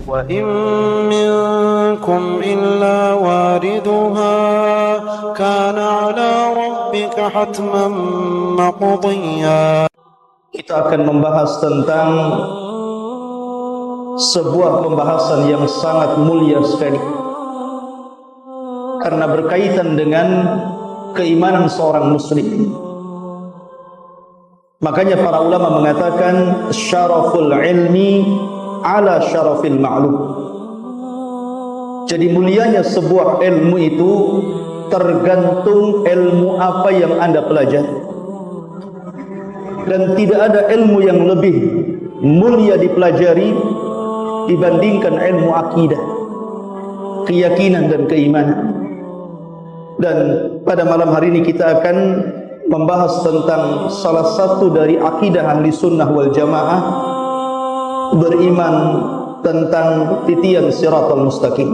وإن منكم إلا واردها كان على ربك حتما مقضيا. Kita akan membahas tentang sebuah pembahasan yang sangat mulia sekali, karena berkaitan dengan keimanan seorang muslim. Makanya para ulama mengatakan syaraful ilmi ala syarafil ma'lum. Jadi mulianya sebuah ilmu itu tergantung ilmu apa yang Anda pelajari. Dan tidak ada ilmu yang lebih mulia dipelajari dibandingkan ilmu akidah, keyakinan dan keimanan. Dan pada malam hari ini kita akan membahas tentang salah satu dari akidah ahli sunnah wal jamaah, beriman tentang titian siratal mustaqim.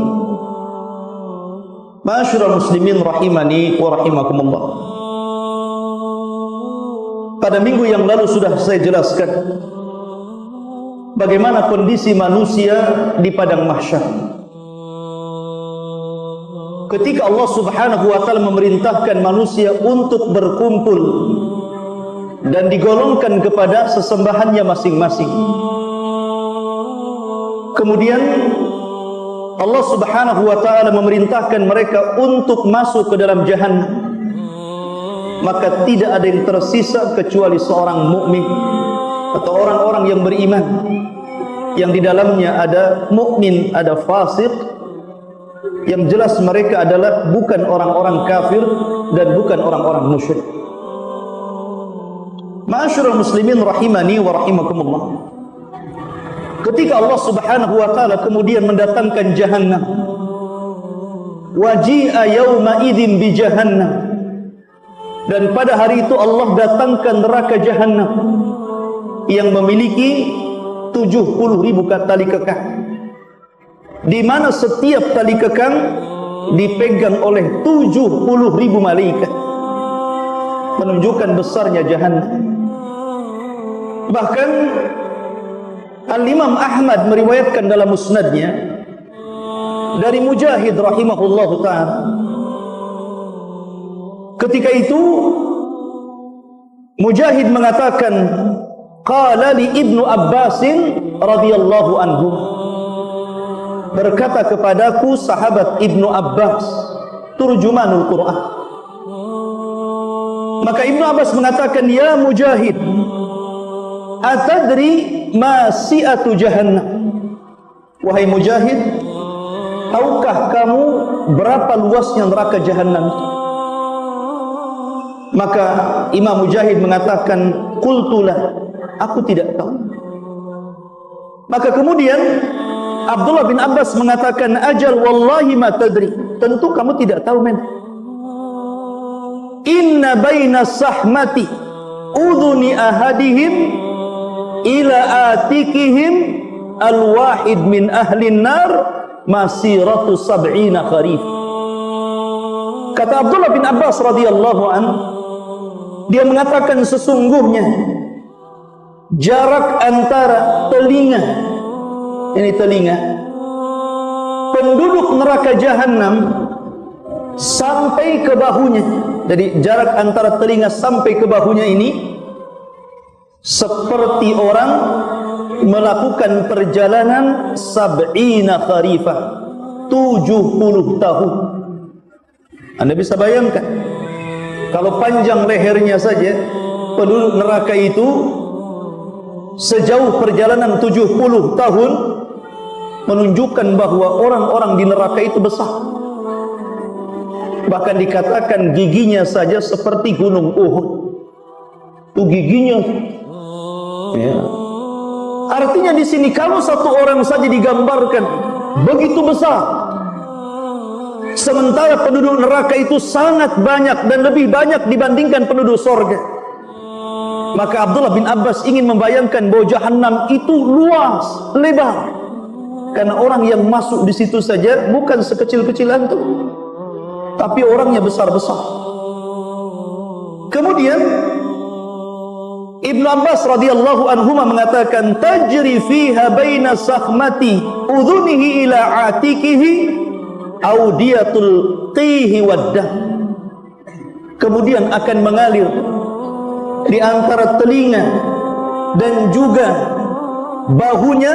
Ma'asyiral muslimin rahimani wa rahimakumullah. Pada minggu yang lalu sudah saya jelaskan bagaimana kondisi manusia di padang mahsyar ketika Allah Subhanahu wa taala memerintahkan manusia untuk berkumpul dan digolongkan kepada sesembahannya masing-masing. Kemudian Allah Subhanahu wa taala memerintahkan mereka untuk masuk ke dalam jahannam. Maka tidak ada yang tersisa kecuali seorang mukmin atau orang-orang yang beriman, yang di dalamnya ada mukmin, ada fasik. Yang jelas mereka adalah bukan orang-orang kafir dan bukan orang-orang musyrik. Ma'asyiral muslimin rahimani wa rahimakumullah. Ketika Allah Subhanahu wa taala kemudian mendatangkan jahannam, waji'a yauma idzin bi jahannam, dan pada hari itu Allah datangkan neraka jahannam yang memiliki 70.000 tali kekang, di mana setiap tali kekang dipegang oleh 70.000 malaikat, menunjukkan besarnya jahannam. Bahkan Al-Imam Ahmad meriwayatkan dalam musnadnya dari Mujahid rahimahullahu ta'ala, ketika itu Mujahid mengatakan, qala li Ibnu Abbasin radhiyallahu anhu, berkata kepadaku sahabat Ibnu Abbas, turjumanul Quran. Maka Ibnu Abbas mengatakan, ya Mujahid, atadri ma si'atu jahannam? Wahai Mujahid, tahukah kamu berapa luasnya neraka jahannam? Maka Imam Mujahid mengatakan, qultulah, aku tidak tahu. Maka kemudian Abdullah bin Abbas mengatakan, ajal wallahi ma tadri, tentu kamu tidak tahu men. Inna baina sahmati udhuni ahadihim ila atikihim alwahid min ahlin nar masiratu sab'ina kharif. Kata Abdullah bin Abbas radhiyallahu anhu, dia mengatakan sesungguhnya jarak antara telinga, ini telinga penduduk neraka jahannam sampai ke bahunya. Jadi jarak antara telinga sampai ke bahunya ini seperti orang melakukan perjalanan sab'ina kharifah, 70 tahun. Anda bisa bayangkan, kalau panjang lehernya saja penduduk neraka itu sejauh perjalanan 70 tahun, menunjukkan bahwa orang-orang di neraka itu besar. Bahkan dikatakan giginya saja seperti gunung Uhud. Itu giginya. Ya. Artinya di sini kalau satu orang saja digambarkan begitu besar, sementara penduduk neraka itu sangat banyak dan lebih banyak dibandingkan penduduk surga. Maka Abdullah bin Abbas ingin membayangkan bahwa jahannam itu luas, lebar. Karena orang yang masuk di situ saja bukan sekecil-kecil antum, tapi orangnya besar-besar. Kemudian Ibnu Abbas radhiyallahu anhuma mengatakan, tajri fiha baina sakhmati udhunihi ila atikihi audiyatul qihi waddah. Kemudian akan mengalir di antara telinga dan juga bahunya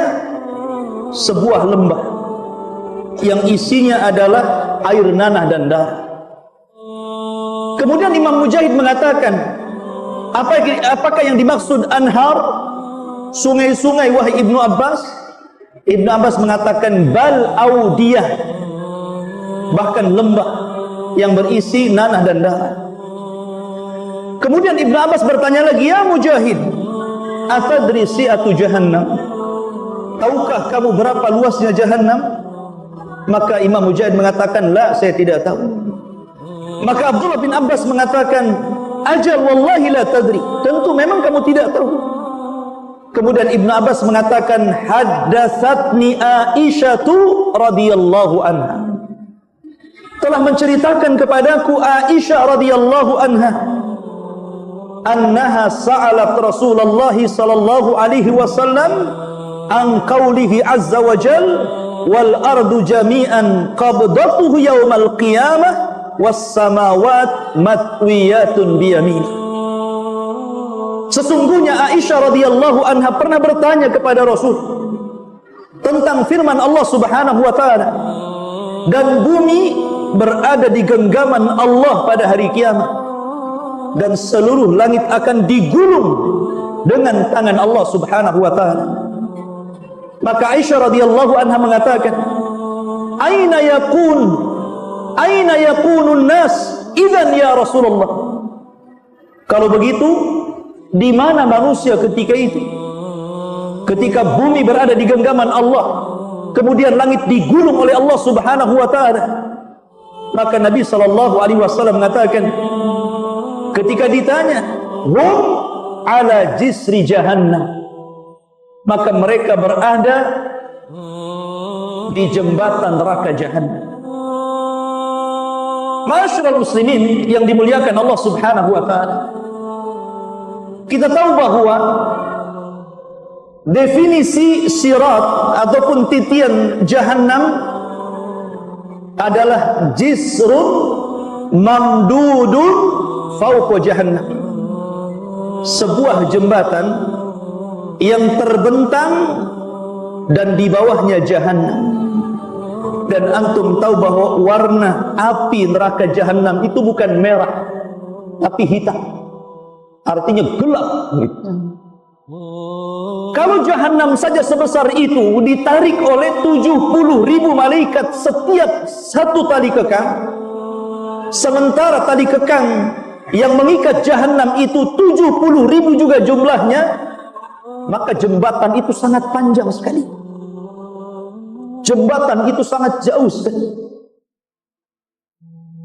sebuah lembah yang isinya adalah air nanah dan darah. Kemudian Imam Mujahid mengatakan, apakah yang dimaksud anhar, sungai-sungai wahai Ibnu Abbas? Ibnu Abbas mengatakan bal audiyah, bahkan lembah yang berisi nanah dan darah. Kemudian Ibnu Abbas bertanya lagi, ya Mujahid, atadri si'atu jahannam, tahukah kamu berapa luasnya jahannam? Maka Imam Mujahid mengatakan, la, saya tidak tahu. Maka Abdullah bin Abbas mengatakan, ajal wallahi la tadri, tentu memang kamu tidak tahu. Kemudian Ibnu Abbas mengatakan, haddatsatni Aisyatu radhiyallahu anha, telah menceritakan kepadaku Aisyah radhiyallahu anha, annaha sa'alat Rasulullah sallallahu alaihi wasallam an qaulihi azza wa jal wal ardu jami'an qabdatuhu yaumal qiyamah was samawat matwiyatun biyamini. Sesungguhnya Aisyah radhiyallahu anha pernah bertanya kepada Rasul tentang firman Allah Subhanahu wa taala, dan bumi berada di genggaman Allah pada hari kiamat, dan seluruh langit akan digulung dengan tangan Allah Subhanahu wa taala. Maka Aisyah radhiyallahu anha mengatakan, aina yakunun nas idzan ya Rasulullah? Kalau begitu, di mana manusia ketika itu? Ketika bumi berada di genggaman Allah, kemudian langit digulung oleh Allah Subhanahu wa taala. Maka Nabi sallallahu alaihi wasallam mengatakan, ketika ditanya, hum ala jisri jahannam, maka mereka berada di jembatan neraka jahannam. Ma'asyiral muslimin yang dimuliakan Allah Subhanahu wa taala, kita tahu bahwa definisi sirat ataupun titian jahannam adalah jisrun mamdudun fauqa jahannam, sebuah jembatan yang terbentang dan di bawahnya jahannam. Dan antum tahu bahwa warna api neraka jahannam itu bukan merah tapi hitam, artinya gelap gitu. Kalau jahannam saja sebesar itu ditarik oleh 70.000 malaikat setiap satu tali kekang, sementara tali kekang yang mengikat jahannam itu 70.000 juga jumlahnya, maka jembatan itu sangat panjang sekali. Jembatan itu sangat jauh sekali.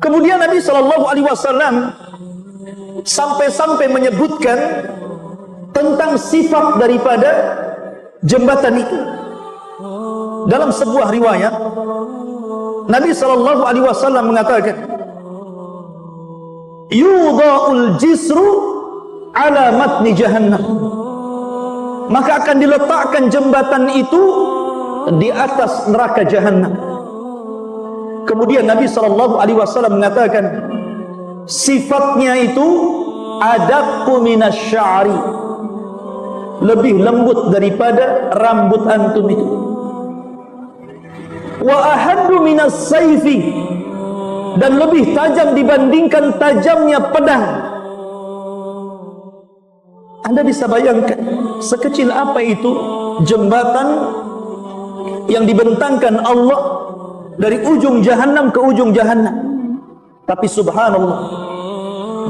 Kemudian Nabi sallallahu alaihi wasallam sampai-sampai menyebutkan tentang sifat daripada jembatan itu. Dalam sebuah riwayat, Nabi sallallahu alaihi wasallam mengatakan, yudha'ul jisru ala matni jahannam, maka akan diletakkan jembatan itu di atas neraka jahannam. Kemudian Nabi sallallahu alaihi wasallam mengatakan, sifatnya itu adaqqu minasy'ari, lebih lembut daripada rambut antum itu. Wa ahaddu minas sayfi, dan lebih tajam dibandingkan tajamnya pedang. Anda bisa bayangkan sekecil apa itu jembatan yang dibentangkan Allah dari ujung jahannam ke ujung jahannam. Tapi subhanallah,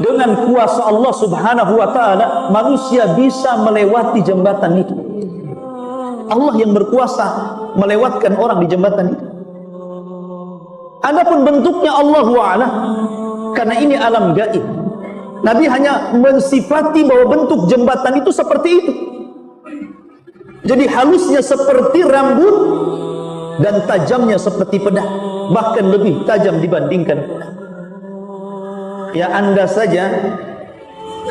dengan kuasa Allah Subhanahu wa taala, manusia bisa melewati jembatan itu. Allah yang berkuasa melewatkan orang di jembatan itu. Adapun bentuknya Allahu a'lam, karena ini alam gaib. Nabi hanya mensifati bahwa bentuk jembatan itu seperti itu. Jadi halusnya seperti rambut dan tajamnya seperti pedang, bahkan lebih tajam dibandingkan pedang. Ya, Anda saja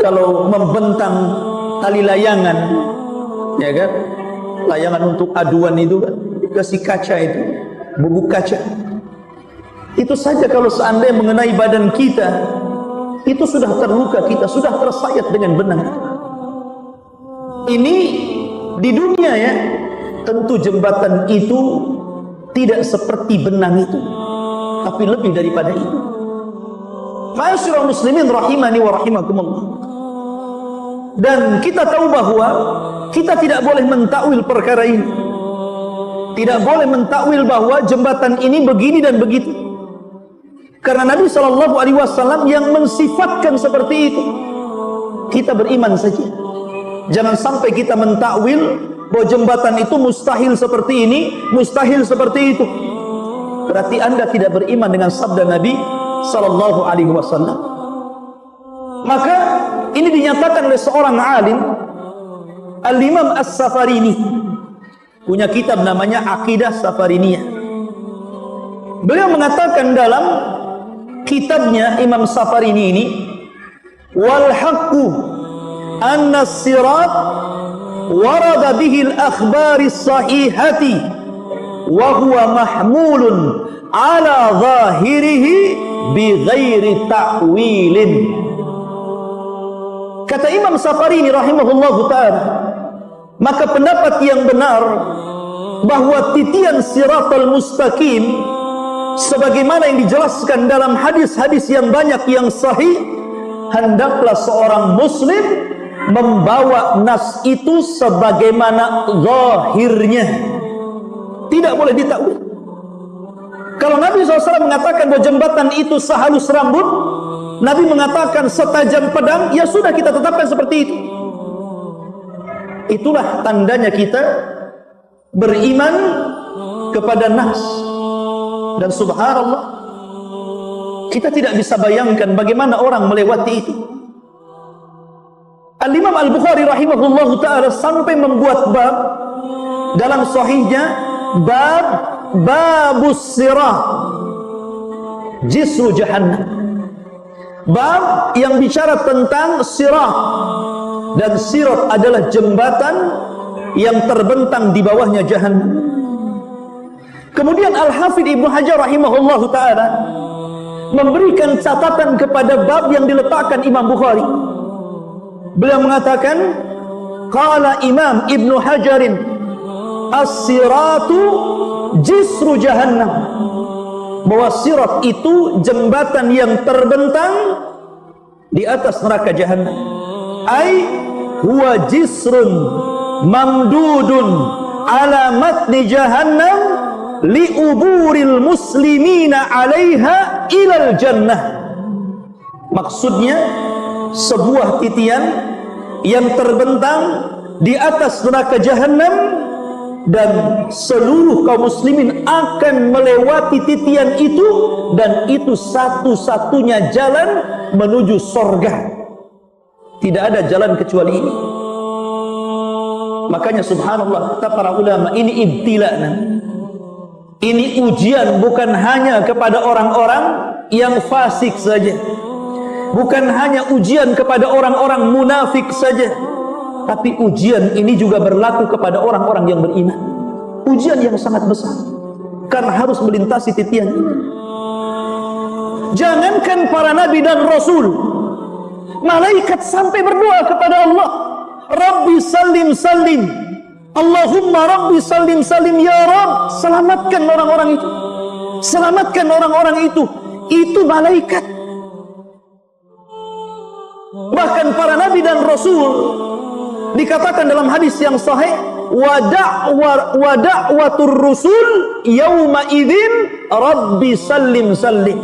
kalau membentang tali layangan, ya kan? Layangan untuk aduan itu kan, dikasih kaca itu, bubuk kaca. Itu saja kalau seandainya mengenai badan kita, itu sudah terluka, kita sudah tersayat dengan benang. Ini di dunia ya, tentu jembatan itu tidak seperti benang itu, tapi lebih daripada itu. Ma'asyiral muslimin rahimani wa rahimakumullah. Dan kita tahu bahwa kita tidak boleh mentakwil perkara ini. Tidak boleh mentakwil bahwa jembatan ini begini dan begitu. Karena Nabi SAW yang mensifatkan seperti itu. Kita beriman saja. Jangan sampai kita mentakwil bahwa jembatan itu mustahil seperti ini, mustahil seperti itu. Berarti Anda tidak beriman dengan sabda Nabi SAW. Maka ini dinyatakan oleh seorang alim, Al-Imam As-Safarini, punya kitab namanya Aqidah Safariniyah. Beliau mengatakan dalam kitabnya Imam Safarini ini, wal haqqu anna as-sirat warada bihi al-akhbari as-sahihati wa huwa mahmulun ala zahirihi bi ghairi ta'wilin. Kata Imam Safarini rahimahullahu ta'ala, maka pendapat yang benar bahwa titian siratal mustaqim sebagaimana yang dijelaskan dalam hadis-hadis yang banyak yang sahih, hendaklah seorang muslim membawa nas itu sebagaimana zahirnya, tidak boleh ditakwil. Kalau Nabi SAW mengatakan bahwa jembatan itu sehalus rambut, Nabi mengatakan setajam pedang, ya sudah, kita tetapkan seperti itu. Itulah tandanya kita beriman kepada nas. Dan subhanallah, kita tidak bisa bayangkan bagaimana orang melewati itu. Al-Imam Al-Bukhari rahimahullahu ta'ala sampai membuat bab dalam sahihnya, bab babus sirah jisru jahannam. Bab yang bicara tentang sirat, dan sirat adalah jembatan yang terbentang di bawahnya jahannam. Kemudian Al-Hafidh Ibnu Hajar rahimahullahu ta'ala memberikan catatan kepada bab yang diletakkan Imam Bukhari. Beliau mengatakan, qala Imam Ibnu Hajarin as-siratu jisru jahannam, bahwa sirat itu jembatan yang terbentang di atas neraka jahannam. Ai huwa jisrun mamdudun ala matni jahannam liuburil muslimina alaiha ilal jannah. Maksudnya sebuah titian yang terbentang di atas neraka jahannam, dan seluruh kaum muslimin akan melewati titian itu, dan itu satu-satunya jalan menuju sorga. Tidak ada jalan kecuali ini. Makanya subhanallah, kata para ulama, ini ibtila'na. Ini ujian bukan hanya kepada orang-orang yang fasik saja, bukan hanya ujian kepada orang-orang munafik saja, tapi ujian ini juga berlaku kepada orang-orang yang beriman. Ujian yang sangat besar, karena harus melintasi titian ini. Jangankan para nabi dan rasul, malaikat sampai berdoa kepada Allah, Rabbi salim salim, Allahumma Rabbi salim salim, ya Rabb, selamatkan orang-orang itu, selamatkan orang-orang itu. Itu malaikat. Bahkan para nabi dan rasul dikatakan dalam hadis yang sahih, wa da'watur rusul yauma idzin Rabbi salim salim.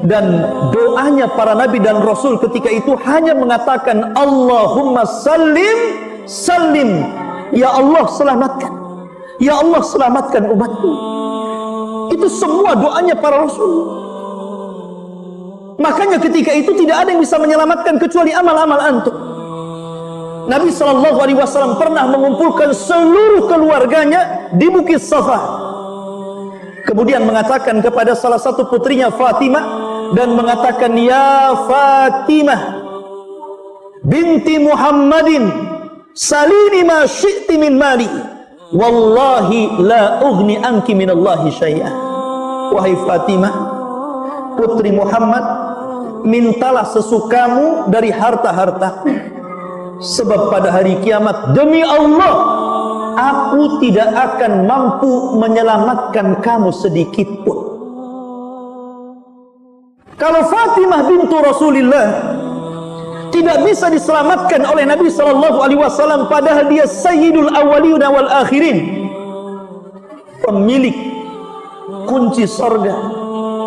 Dan doanya para nabi dan rasul ketika itu hanya mengatakan Allahumma salim salim, ya Allah selamatkan, ya Allah selamatkan umatku. Itu semua doanya para rasul. Makanya ketika itu tidak ada yang bisa menyelamatkan kecuali amal-amal antum. Nabi SAW pernah mengumpulkan seluruh keluarganya di Bukit Safa, kemudian mengatakan kepada salah satu putrinya Fatimah, dan mengatakan, ya Fatimah, binti Muhammadin, salini ma syi'ti min mali, wallahi la ughni anki minallahi syai'an. Wahai Fatimah, putri Muhammad, mintalah sesukamu dari harta-harta, sebab pada hari kiamat demi Allah aku tidak akan mampu menyelamatkan kamu sedikit pun. Kalau Fatimah bintu Rasulullah tidak bisa diselamatkan oleh Nabi sallallahu alaihi wasallam, padahal dia sayyidul awwalin wal akhirin, pemilik kunci surga,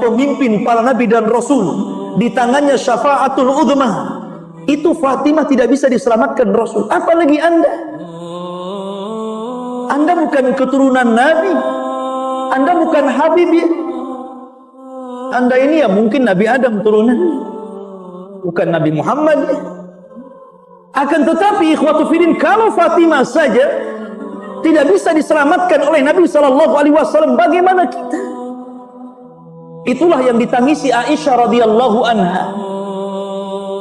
pemimpin para nabi dan rasul, di tangannya syafaatul uzma, itu Fatimah tidak bisa diselamatkan Rasul. Apalagi Anda bukan keturunan Nabi, Anda bukan Habib ya. Anda ini ya mungkin Nabi Adam turunan, bukan Nabi Muhammad ya. Akan tetapi ikhwatu fillah, kalau Fatimah saja tidak bisa diselamatkan oleh Nabi sallallahu alaihi wasallam, bagaimana kita? Itulah yang ditangisi Aisyah radhiyallahu anha.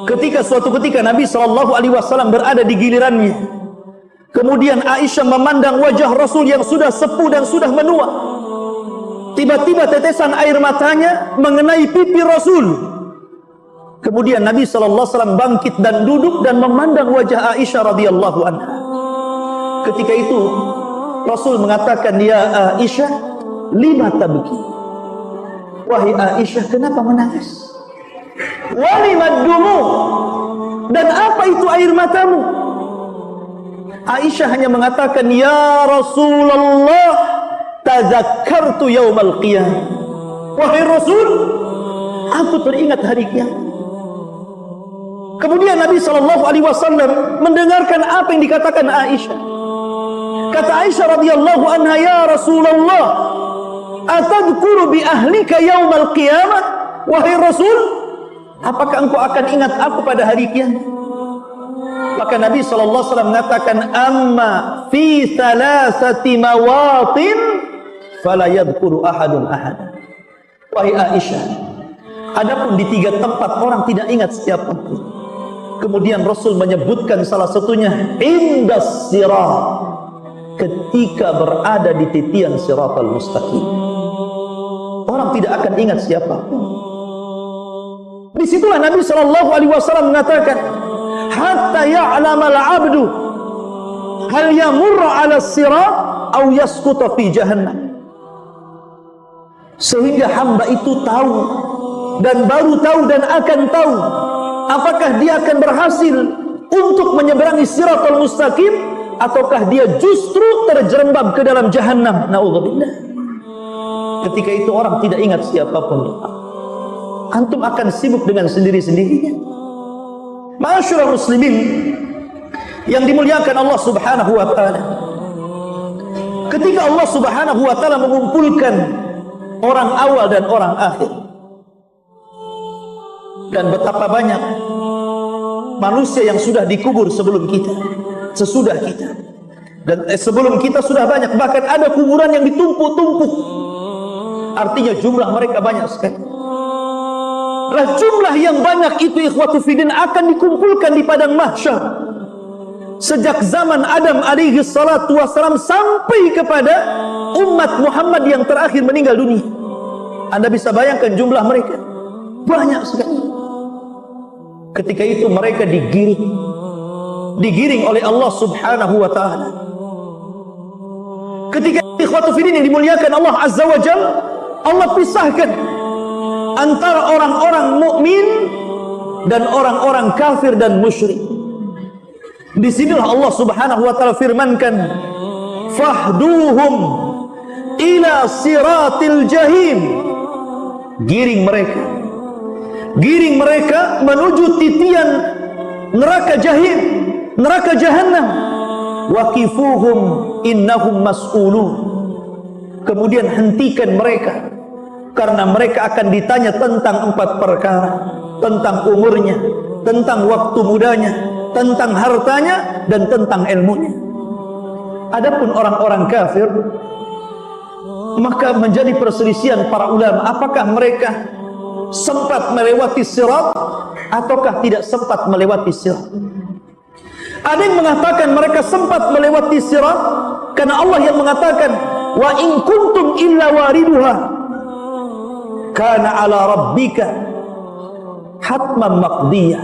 Ketika suatu ketika Nabi sallallahu alaihi wasallam berada di gilirannya, kemudian Aisyah memandang wajah Rasul yang sudah sepuh dan sudah menua. Tiba-tiba tetesan air matanya mengenai pipi Rasul. Kemudian Nabi sallallahu alaihi wasallam bangkit dan duduk dan memandang wajah Aisyah radhiyallahu anha. Ketika itu Rasul mengatakan, "Ya Aisyah, lima tabki?" Wahai Aisyah, kenapa menangis? Walimad dumu, dan apa itu air matamu? Aisyah hanya mengatakan, "Ya Rasulullah, tazakkartu yaumal qiyamah." Wahai Rasul, aku teringat hari kiamat. Kemudian Nabi sallallahu alaihi wasallam mendengarkan apa yang dikatakan Aisyah. Kata Aisyah radhiyallahu anha, "Ya Rasulullah, atadhkuru bi ahlika yaumal qiyamah?" Wahai Rasul, apakah engkau akan ingat aku pada hari kiamat? Maka Nabi sallallahu alaihi wasallam mengatakan, "Amma fi thalathati mawatin fala yadhkuru ahadun ahad." Wahai Aisyah, adapun di 3 tempat orang tidak ingat siapapun. Kemudian Rasul menyebutkan salah satunya indas sirat, ketika berada di titian siratal mustaqim. Orang tidak akan ingat siapa. Disitulah Nabi sallallahu alaihi wasallam mengatakan, hatta ya'lamal 'abdu hal yamurru 'ala sirat aw yasquta fi jahannam. Sehingga hamba itu tahu, dan baru tahu dan akan tahu apakah dia akan berhasil untuk menyeberangi siratal mustaqim, ataukah dia justru terjerembab ke dalam jahannam. Na'udzubillah. Ketika itu orang tidak ingat siapapun. Antum akan sibuk dengan sendiri-sendirinya. Ma'asyiral muslimin yang dimuliakan Allah Subhanahu wa taala, ketika Allah Subhanahu wa taala mengumpulkan orang awal dan orang akhir, dan betapa banyak manusia yang sudah dikubur sebelum kita, sesudah kita, dan sebelum kita sudah banyak, bahkan ada kuburan yang ditumpuk-tumpuk. Artinya jumlah mereka banyak sekali. Nah, jumlah yang banyak itu ikhwatu fiddin akan dikumpulkan di padang mahsyar. Sejak zaman Adam alaihi salatu wassalam sampai kepada umat Muhammad yang terakhir meninggal dunia. Anda bisa bayangkan jumlah mereka banyak sekali. Ketika itu mereka digiring oleh Allah Subhanahu wa taala. Ketika ikhwatu fiddin yang dimuliakan Allah Azza wa Jalla, Allah pisahkan antara orang-orang mukmin dan orang-orang kafir dan musyrik. Disinilah Allah Subhanahu wa taala firmankan, fahduhum ila siratil jahim. Giring mereka menuju titian neraka jahim, neraka jahannam. Waqifuhum innahum mas'ulun. Kemudian hentikan mereka, karena mereka akan ditanya tentang 4 perkara, tentang umurnya, tentang waktu mudanya, tentang hartanya, dan tentang ilmunya. Adapun orang-orang kafir, maka menjadi perselisihan para ulama, apakah mereka sempat melewati sirat ataukah tidak sempat melewati sirat. Ada yang mengatakan mereka sempat melewati sirat, karena Allah yang mengatakan, wa in kuntum illa wariduha kana ala rabbika hatman maqdiyah.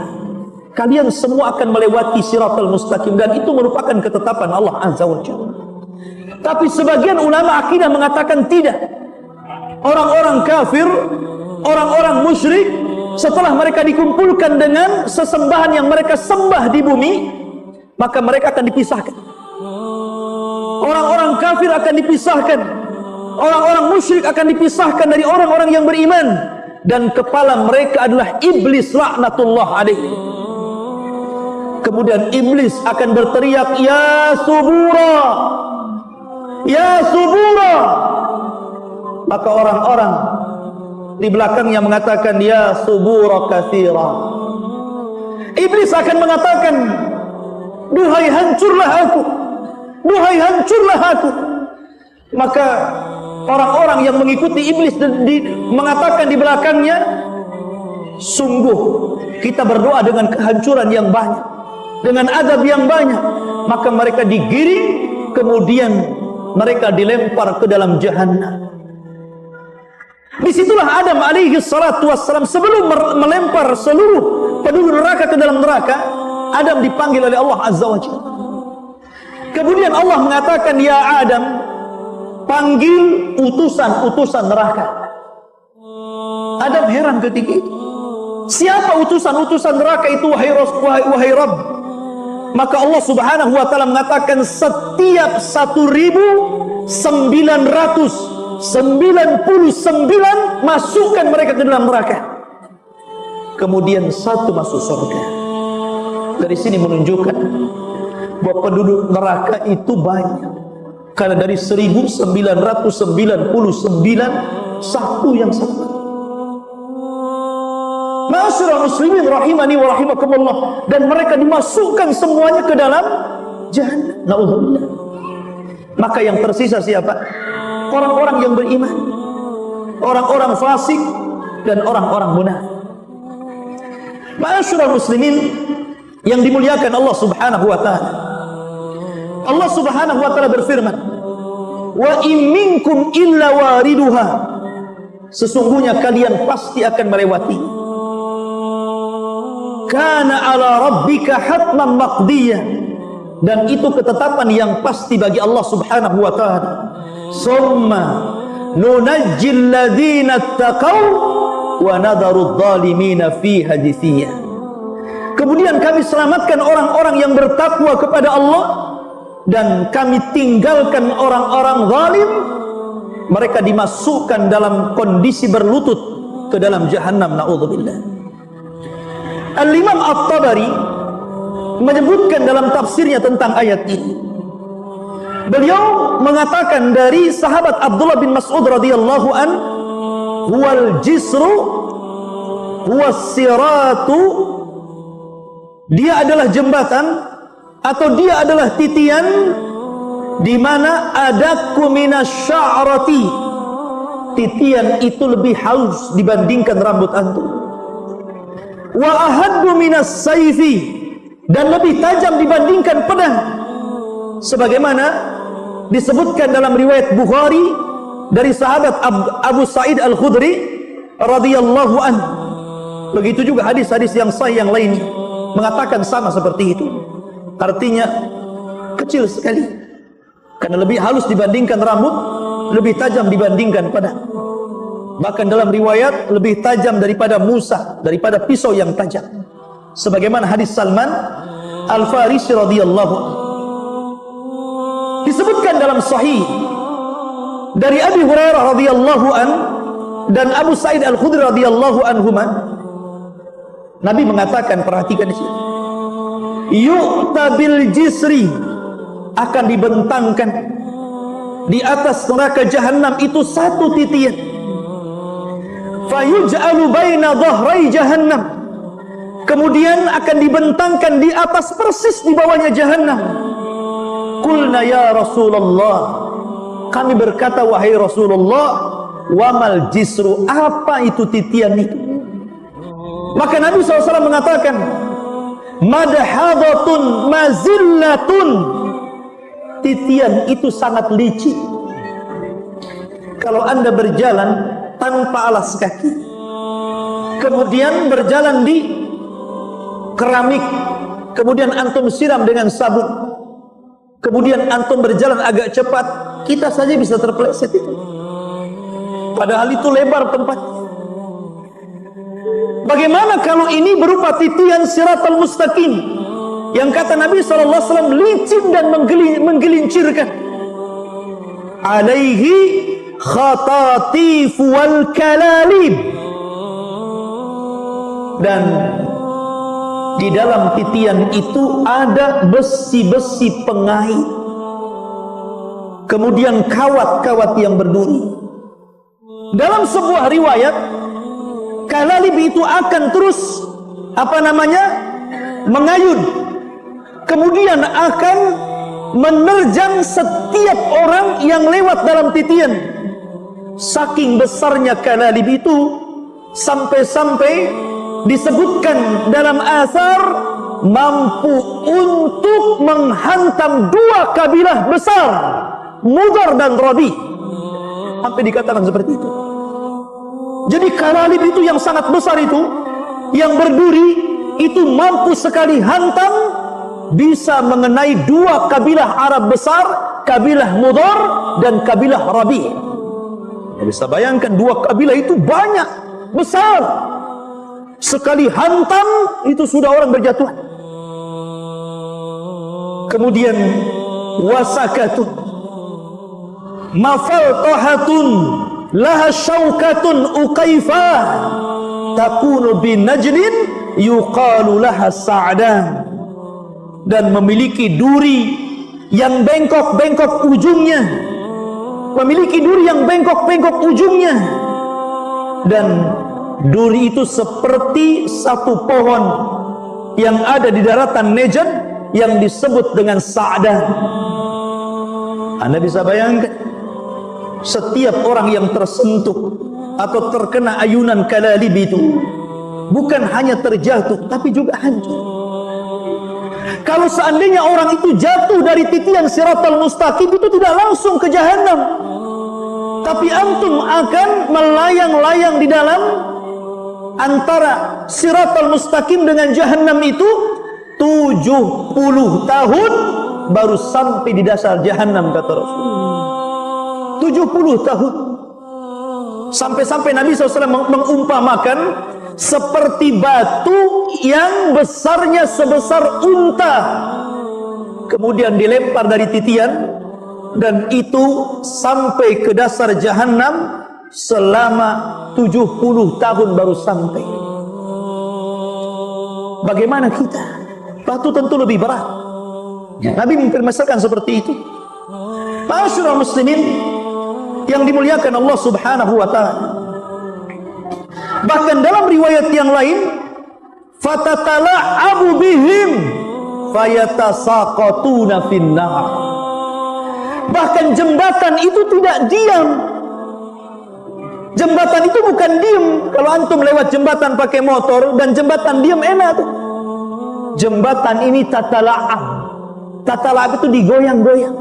Kalian semua akan melewati siratal mustaqim, dan itu merupakan ketetapan Allah Azza wa Jalla. Tapi sebagian ulama akidah mengatakan tidak. Orang-orang kafir, orang-orang musyrik, setelah mereka dikumpulkan dengan sesembahan yang mereka sembah di bumi, maka mereka akan dipisahkan. Orang-orang kafir akan dipisahkan, orang-orang musyrik akan dipisahkan dari orang-orang yang beriman, dan kepala mereka adalah iblis laknatullah alaihi. Kemudian iblis akan berteriak, ya subura, ya subura. Maka orang-orang di belakangnya mengatakan, ya subura katsira. Iblis akan mengatakan, duhai hancurlah aku, duhai hancurlah aku. Maka orang-orang yang mengikuti iblis mengatakan di belakangnya, sungguh kita berdoa dengan kehancuran yang banyak, dengan azab yang banyak. Maka mereka digiring, kemudian mereka dilempar ke dalam jahannam. Disitulah Adam alaihi salatu wassalam, sebelum melempar seluruh penduduk neraka ke dalam neraka, Adam dipanggil oleh Allah Azza wa Jalla. Kemudian Allah mengatakan, ya Adam, panggil utusan-utusan neraka. Adam heran ketika itu, siapa utusan-utusan neraka itu, wahai Rabb? Maka Allah subhanahu wa ta'ala mengatakan, setiap 1999 masukkan mereka ke dalam neraka, kemudian satu masuk surga. Dari sini menunjukkan bahwa penduduk neraka itu banyak, karena dari 1999 satu yang selamat. Ma'asyiral muslimin rahimani wa rahimakumullah, dan mereka dimasukkan semuanya ke dalam jahannam. Na'udzubillah. Maka yang tersisa siapa? Orang-orang yang beriman, orang-orang fasik, dan orang-orang munafik. Ma'asyiral muslimin yang dimuliakan Allah subhanahu wa ta'ala, Allah subhanahu wa ta'ala berfirman, wa in minkum illa wariduha, sesungguhnya kalian pasti akan melewati, kana ala rabbika hatman maqdiyah, dan itu ketetapan yang pasti bagi Allah subhanahu wa ta'ala. Summa nunajjil ladzina ittaqaw wa nadharu adh-dhalimina fiha jithiyah. Kemudian kami selamatkan orang-orang yang bertakwa kepada Allah, dan kami tinggalkan orang-orang zalim, mereka dimasukkan dalam kondisi berlutut ke dalam jahannam. Na'udzubillah. Al-Imam At-Tabari menyebutkan dalam tafsirnya tentang ayat ini. Beliau mengatakan dari sahabat Abdullah bin Mas'ud radhiyallahu an, huwal jisru huwas siratu, dia adalah jembatan atau dia adalah titian di mana ada kuminasya'rati, titian itu lebih halus dibandingkan rambut antum, wa ahaddu minas sayfi, dan lebih tajam dibandingkan pedang, sebagaimana disebutkan dalam riwayat Bukhari dari sahabat Abu Sa'id Al-Khudri radhiyallahu anhu. Begitu juga hadis-hadis yang sahih yang lainnya mengatakan sama seperti itu. Artinya kecil sekali, karena lebih halus dibandingkan rambut, lebih tajam dibandingkan pedang. Bahkan dalam riwayat lebih tajam daripada Musa, daripada pisau yang tajam, sebagaimana hadis Salman Al-Farisi radhiyallahu anhu. Disebutkan dalam sahih dari Abi Hurairah radhiyallahu an dan Abu Sa'id Al-Khudri radhiyallahu anhuma, Nabi mengatakan, perhatikan di sini, yu'ta bil jisri, akan dibentangkan di atas neraka jahanam itu satu titian, fayuj'alu baina dhahrai jahannam, kemudian akan dibentangkan di atas persis di bawahnya jahannam. Qulna ya Rasulullah, kami berkata, wahai Rasulullah, wamal jisru, apa itu titian itu? Maka Nabi SAW mengatakan, madhadatun mazillatun. Titian itu sangat licin. Kalau Anda berjalan tanpa alas kaki, kemudian berjalan di keramik, kemudian antum siram dengan sabun, kemudian antum berjalan agak cepat, kita saja bisa terpeleset itu. Padahal itu lebar tempatnya. Bagaimana kalau ini berupa titian siratal mustaqim yang kata Nabi SAW licin dan menggelincirkan? Alaihi khatatif wal kalalib. Dan di dalam titian itu ada besi-besi pengait, kemudian kawat-kawat yang berduri. Dalam sebuah riwayat, kalalib itu akan terus mengayun, kemudian akan menerjang setiap orang yang lewat dalam titian. Saking besarnya kalalib itu, sampai-sampai disebutkan dalam asar mampu untuk menghantam dua kabilah besar, Mudar dan Rabi. Sampai dikatakan seperti itu. Jadi kalalib itu yang sangat besar itu, yang berduri itu mampu sekali hantam, bisa mengenai dua kabilah Arab besar, kabilah Mudar dan kabilah Rabi. Bisa bayangkan dua kabilah itu banyak, besar. Sekali hantam itu sudah orang berjatuhan. Kemudian wasakatun mafaltahatun laha syaukatun uqaifah takunu bin najlin yuqalu laha sa'dan. Dan memiliki duri yang bengkok-bengkok ujungnya, memiliki duri yang bengkok-bengkok ujungnya, dan duri itu seperti satu pohon yang ada di daratan Najd yang disebut dengan Sa'dan. Anda bisa bayangkan, setiap orang yang tersentuh atau terkena ayunan kalalib itu bukan hanya terjatuh tapi juga hancur. Kalau seandainya orang itu jatuh dari titian siratal mustaqim, itu tidak langsung ke jahanam, tapi antum akan melayang-layang di dalam antara siratal mustaqim dengan jahannam itu 70 tahun baru sampai di dasar jahannam, kata Rasul. 70 tahun. Sampai-sampai Nabi SAW mengumpamakan seperti batu yang besarnya sebesar unta, kemudian dilempar dari titian, dan itu sampai ke dasar jahannam selama 70 tahun baru sampai. Bagaimana kita? Batu tentu lebih berat. Nabi mempermasalahkan seperti itu. Ma'asyiral muslimin yang dimuliakan Allah Subhanahu wa ta'ala. Bahkan dalam riwayat yang lain, fatatala'abu bihim fayatasaqatuna finnar. Bahkan jembatan itu tidak diam. Jembatan itu bukan diam. Kalau antum lewat jembatan pakai motor dan jembatan diam, enak tuh. Jembatan ini tatala'ab. Tatala'ab itu digoyang-goyang.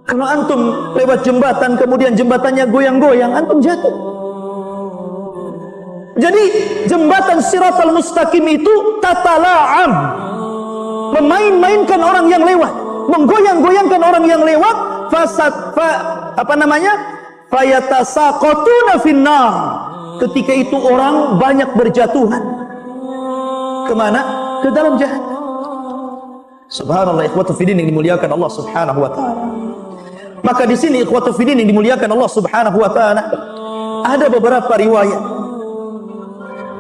Kalau antum lewat jembatan kemudian jembatannya goyang-goyang, antum jatuh. Jadi jembatan siratal mustaqim itu tatala'ab, memain-mainkan orang yang lewat, menggoyang-goyangkan orang yang lewat. Fayatasaqatuna finnar. Ketika itu orang banyak berjatuhan. Kemana? Ke dalam jahannam. Subhanallah, ikhwatu fiddin yang dimuliakan Allah Subhanahu wa ta'ala. Maka di sini ikhwatu fiddin yang dimuliakan Allah Subhanahu wa ta'ala, ada beberapa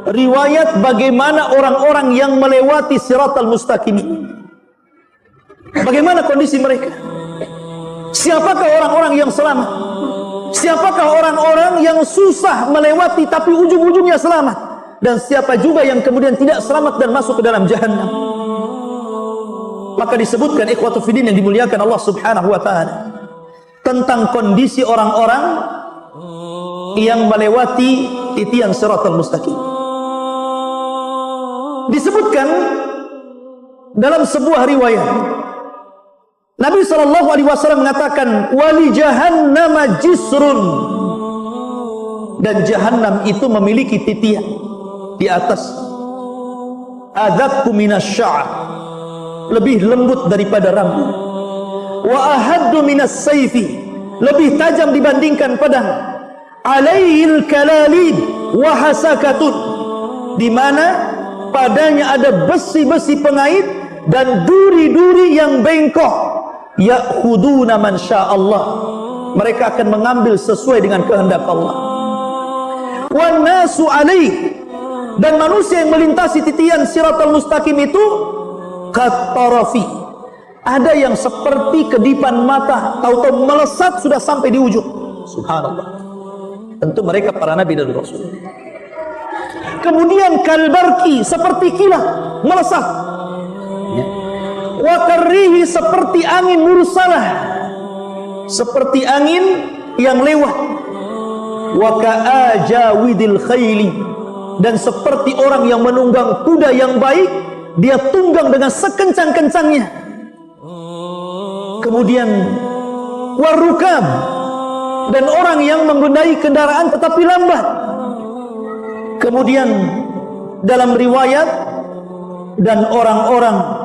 riwayat bagaimana orang-orang yang melewati siratal mustaqim ini. Bagaimana kondisi mereka? Siapakah orang-orang yang selamat? Siapakah orang-orang yang susah melewati tapi ujung-ujungnya selamat? Dan siapa juga yang kemudian tidak selamat dan masuk ke dalam jahannam? Maka disebutkan ikhwatu fiddin yang dimuliakan Allah Subhanahu wa ta'ala tentang kondisi orang-orang yang melewati titian siratal mustaqim. Disebutkan dalam sebuah riwayat, Nabi SAW mengatakan, wali jahannam jisrun, dan jahannam itu memiliki titian di atas, adzaqu minasy-sya'r, lebih lembut daripada rambut, wa ahaddu minas sayfi, lebih tajam dibandingkan pedang, alaihil kalalid wa hasakatun, di mana padanya ada besi-besi pengait dan duri-duri yang bengkok. Ya'khuduna man sya'allah, mereka akan mengambil sesuai dengan kehendak Allah. Wan nasu alaih, dan manusia yang melintasi titian siratal mustaqim itu katarafi, ada yang seperti kedipan mata, tahu-tahu melesat sudah sampai di ujung. Subhanallah. Tentu mereka para nabi dan rasul. Kemudian kalbarki, seperti kilat melesat. Wa karrihi, seperti angin mursalah, seperti angin yang lewat. Wa ka'ajawidil khayli, dan seperti orang yang menunggang kuda yang baik, dia tunggang dengan sekencang-kencangnya. Kemudian warukab, dan orang yang mengendarai kendaraan tetapi lambat. Kemudian dalam riwayat, dan orang-orang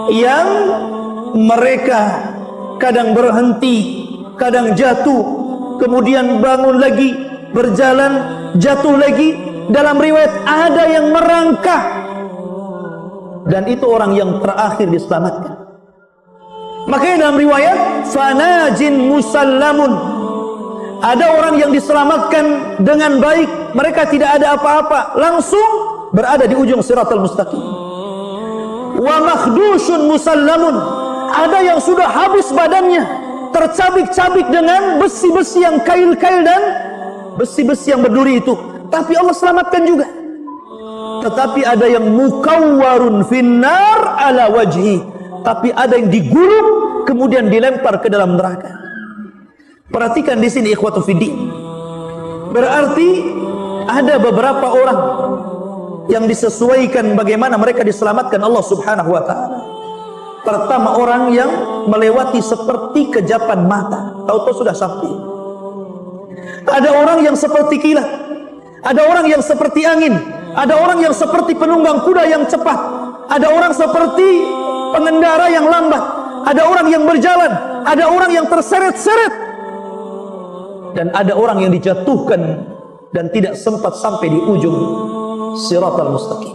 yang mereka kadang berhenti, kadang jatuh, kemudian bangun lagi, berjalan, jatuh lagi. Dalam riwayat ada yang merangkak, dan itu orang yang terakhir diselamatkan. Makanya dalam riwayat fanajin musallamun, ada orang yang diselamatkan dengan baik, mereka tidak ada apa-apa, langsung berada di ujung siratal mustaqim. Wa makhdushun musallamun, ada yang sudah habis badannya, tercabik-cabik dengan besi-besi yang kail-kail dan besi-besi yang berduri itu, tapi Allah selamatkan juga. Tetapi ada yang mukawwarun finnar ala wajhi, tapi ada yang digulung kemudian dilempar ke dalam neraka. Perhatikan di sini ikhwatu fiddin, berarti ada beberapa orang yang disesuaikan bagaimana mereka diselamatkan Allah Subhanahu wa ta'ala. Pertama, orang yang melewati seperti kejapan mata, tahu-tahu sudah sampai. Ada orang yang seperti kilat, ada orang yang seperti angin, ada orang yang seperti penunggang kuda yang cepat, ada orang seperti pengendara yang lambat, ada orang yang berjalan, ada orang yang terseret-seret, dan ada orang yang dijatuhkan dan tidak sempat sampai di ujung siratal mustaqim.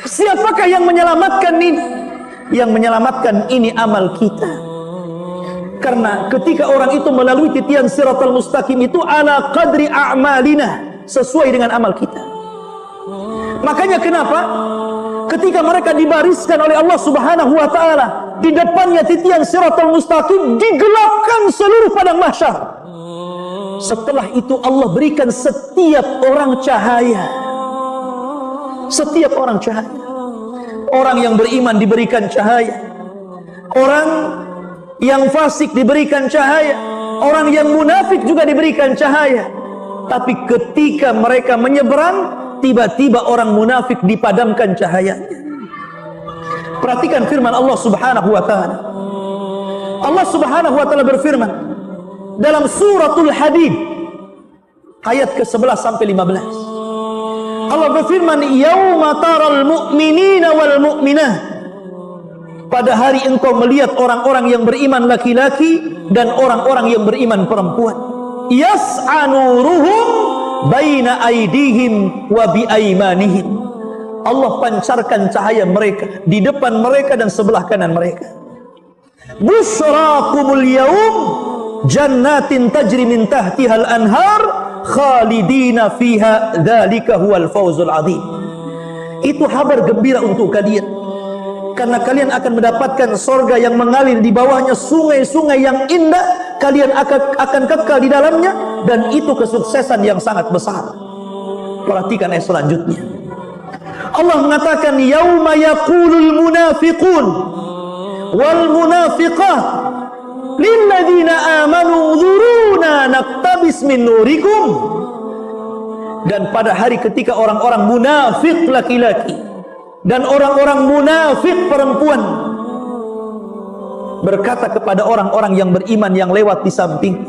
Siapakah yang menyelamatkan ini? Yang menyelamatkan ini amal kita. Karena ketika orang itu melalui titian siratal mustaqim itu ala qadri a'malina, sesuai dengan amal kita. Makanya kenapa ketika mereka dibariskan oleh Allah Subhanahu wa ta'ala, di depannya titian siratal mustaqim, digelapkan seluruh padang mahsyar. Setelah itu Allah berikan setiap orang cahaya. Setiap orang cahaya. Orang yang beriman diberikan cahaya, orang yang fasik diberikan cahaya, orang yang munafik juga diberikan cahaya. Tapi ketika mereka menyeberang, tiba-tiba orang munafik dipadamkan cahayanya. Perhatikan firman Allah Subhanahu wa ta'ala. Allah Subhanahu wa ta'ala berfirman dalam suratul Hadid ayat ke-11 sampai 15. Allah berfirman, yauma taral mu'minina wal mu'minah, pada hari engkau melihat orang-orang yang beriman laki-laki dan orang-orang yang beriman perempuan, yas'a nuruhum baina aydihim wa bi aymanihim, Allah pancarkan cahaya mereka di depan mereka dan sebelah kanan mereka. Busyrakumul yaum jannatin tajri min tahtihal anhar khalidina fiha dzalika huwal fawzul adzim. Itu kabar gembira untuk kalian, karena kalian akan mendapatkan surga yang mengalir di bawahnya sungai-sungai yang indah, kalian akan kekal di dalamnya, dan itu kesuksesan yang sangat besar. Perhatikan ayat selanjutnya. Allah mengatakan, yauma yaqulul munafiqun wal munafiqat lilladzina amanu dzuruna naqtabis min nurikum. Dan pada hari ketika orang-orang munafik laki-laki dan orang-orang munafik perempuan berkata kepada orang-orang yang beriman yang lewat di samping,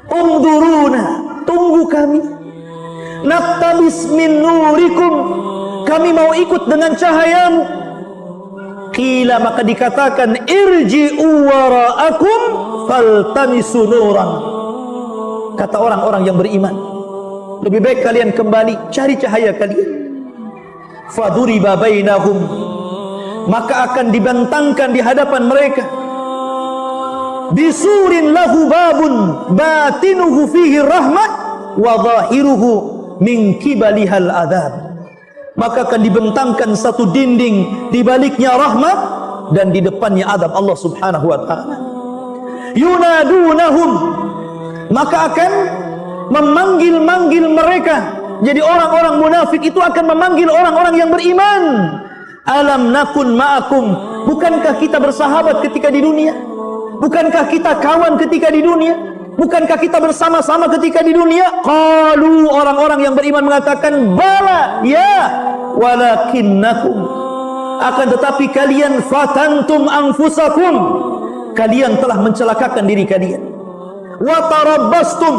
"Unduruna, tunggu kami. Naktabis min nurikum, kami mau ikut dengan cahayamu." Qila, maka dikatakan, "Irji'u wara'akum faltamisu nuran." Kata orang-orang yang beriman, lebih baik kalian kembali cari cahaya kalian. Faduriba bainahum, maka akan dibentangkan di hadapan mereka, bisurin lahu babun batinuhu fihi rahmah wa zahiruhu min kibalihal adab. Maka akan dibentangkan satu dinding, di baliknya rahmat dan di depannya adab Allah Subhanahu wa taala. Yunadunahum, maka akan memanggil-manggil mereka. Jadi orang-orang munafik itu akan memanggil orang-orang yang beriman. Alam nakun ma'akum, bukankah kita bersahabat ketika di dunia? Bukankah kita kawan ketika di dunia? Bukankah kita bersama-sama ketika di dunia? Qalu, orang-orang yang beriman mengatakan, bala, ya, walakinnakum, akan tetapi kalian fatantum anfusakum, kalian telah mencelakakan diri kalian. Wa tarabbastum,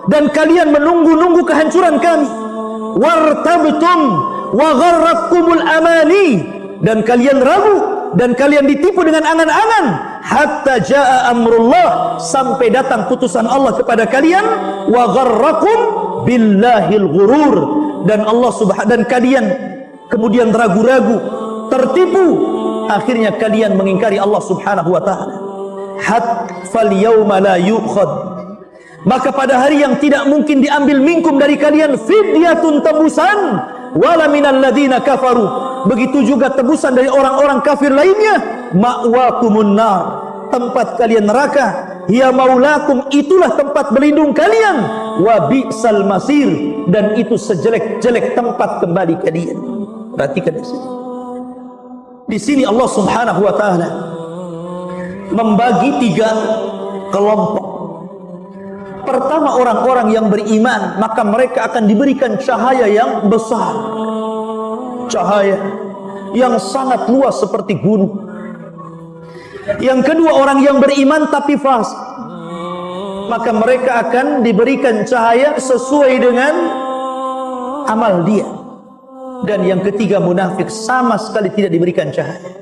dan kalian menunggu-nunggu kehancuran kami. Wartabtum wa gharratkumul amani, dan kalian ragu dan kalian ditipu dengan angan-angan, hatta jaa amrullah, sampai datang putusan Allah kepada kalian. Wa gharrakum billahil ghurur, dan Allah dan kalian kemudian ragu-ragu, tertipu, akhirnya kalian mengingkari Allah Subhanahu wa taala. Fal yauma la yu'khad, maka pada hari yang tidak mungkin diambil minkum dari kalian fidyatun, tebusan, wala minal ladzina kafaru, begitu juga tebusan dari orang-orang kafir lainnya. Ma'wakumun nar, tempat kalian neraka. Ya maulakum, itulah tempat berlindung kalian. Wa bi'sal masir, dan itu sejelek-jelek tempat kembali kalian. Perhatikan di sini. Di sini Allah Subhanahu wa taala membagi 3 kelompok. Pertama, orang-orang yang beriman, maka mereka akan diberikan cahaya yang besar, cahaya yang sangat luas seperti gunung. Yang kedua, orang yang beriman tapi fasik, maka mereka akan diberikan cahaya sesuai dengan amal dia. Dan yang ketiga, munafik, sama sekali tidak diberikan cahaya.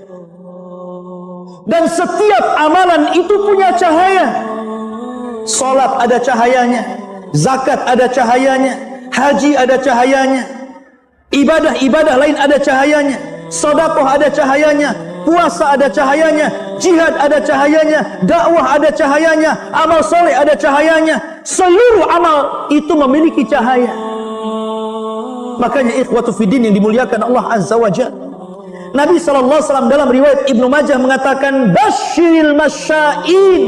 Dan setiap amalan itu punya cahaya. Salat ada cahayanya, zakat ada cahayanya, haji ada cahayanya, ibadah-ibadah lain ada cahayanya, sedekah ada cahayanya, puasa ada cahayanya, jihad ada cahayanya, dakwah ada cahayanya, amal soleh ada cahayanya. Seluruh amal itu memiliki cahaya. Makanya ikhwatu fiddin yang dimuliakan Allah Azza wa Jalla, Nabi SAW dalam riwayat Ibnu Majah mengatakan, basyiril masya'in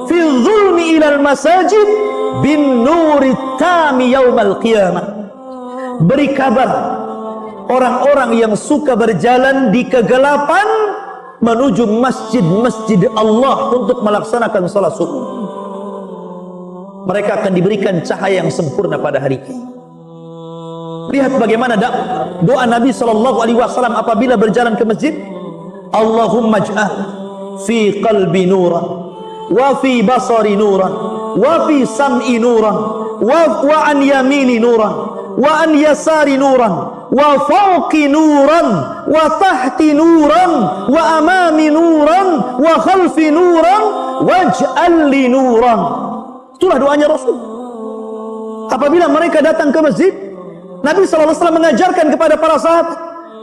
fi dhulmi ilal masajid bin nuri tami yaumal qiyamah. Beri kabar orang-orang yang suka berjalan di kegelapan menuju masjid-masjid Allah untuk melaksanakan salat subuh. Mereka akan diberikan cahaya yang sempurna pada hari ini. Lihat bagaimana doa Nabi SAW apabila berjalan ke masjid. Allahumma ij'al fi qalbi nuran, wa fi basari nuran, wa fi sam'i nuran, wa an yamini nuran, wa an yasari nuran, wa fawqi nuran, wa tahti nuran, wa amami nuran, wa khalfi nuran, waj'al li nuran. Itulah doanya Rasul. Apabila mereka datang ke masjid, Nabi SAW mengajarkan kepada para sahabat,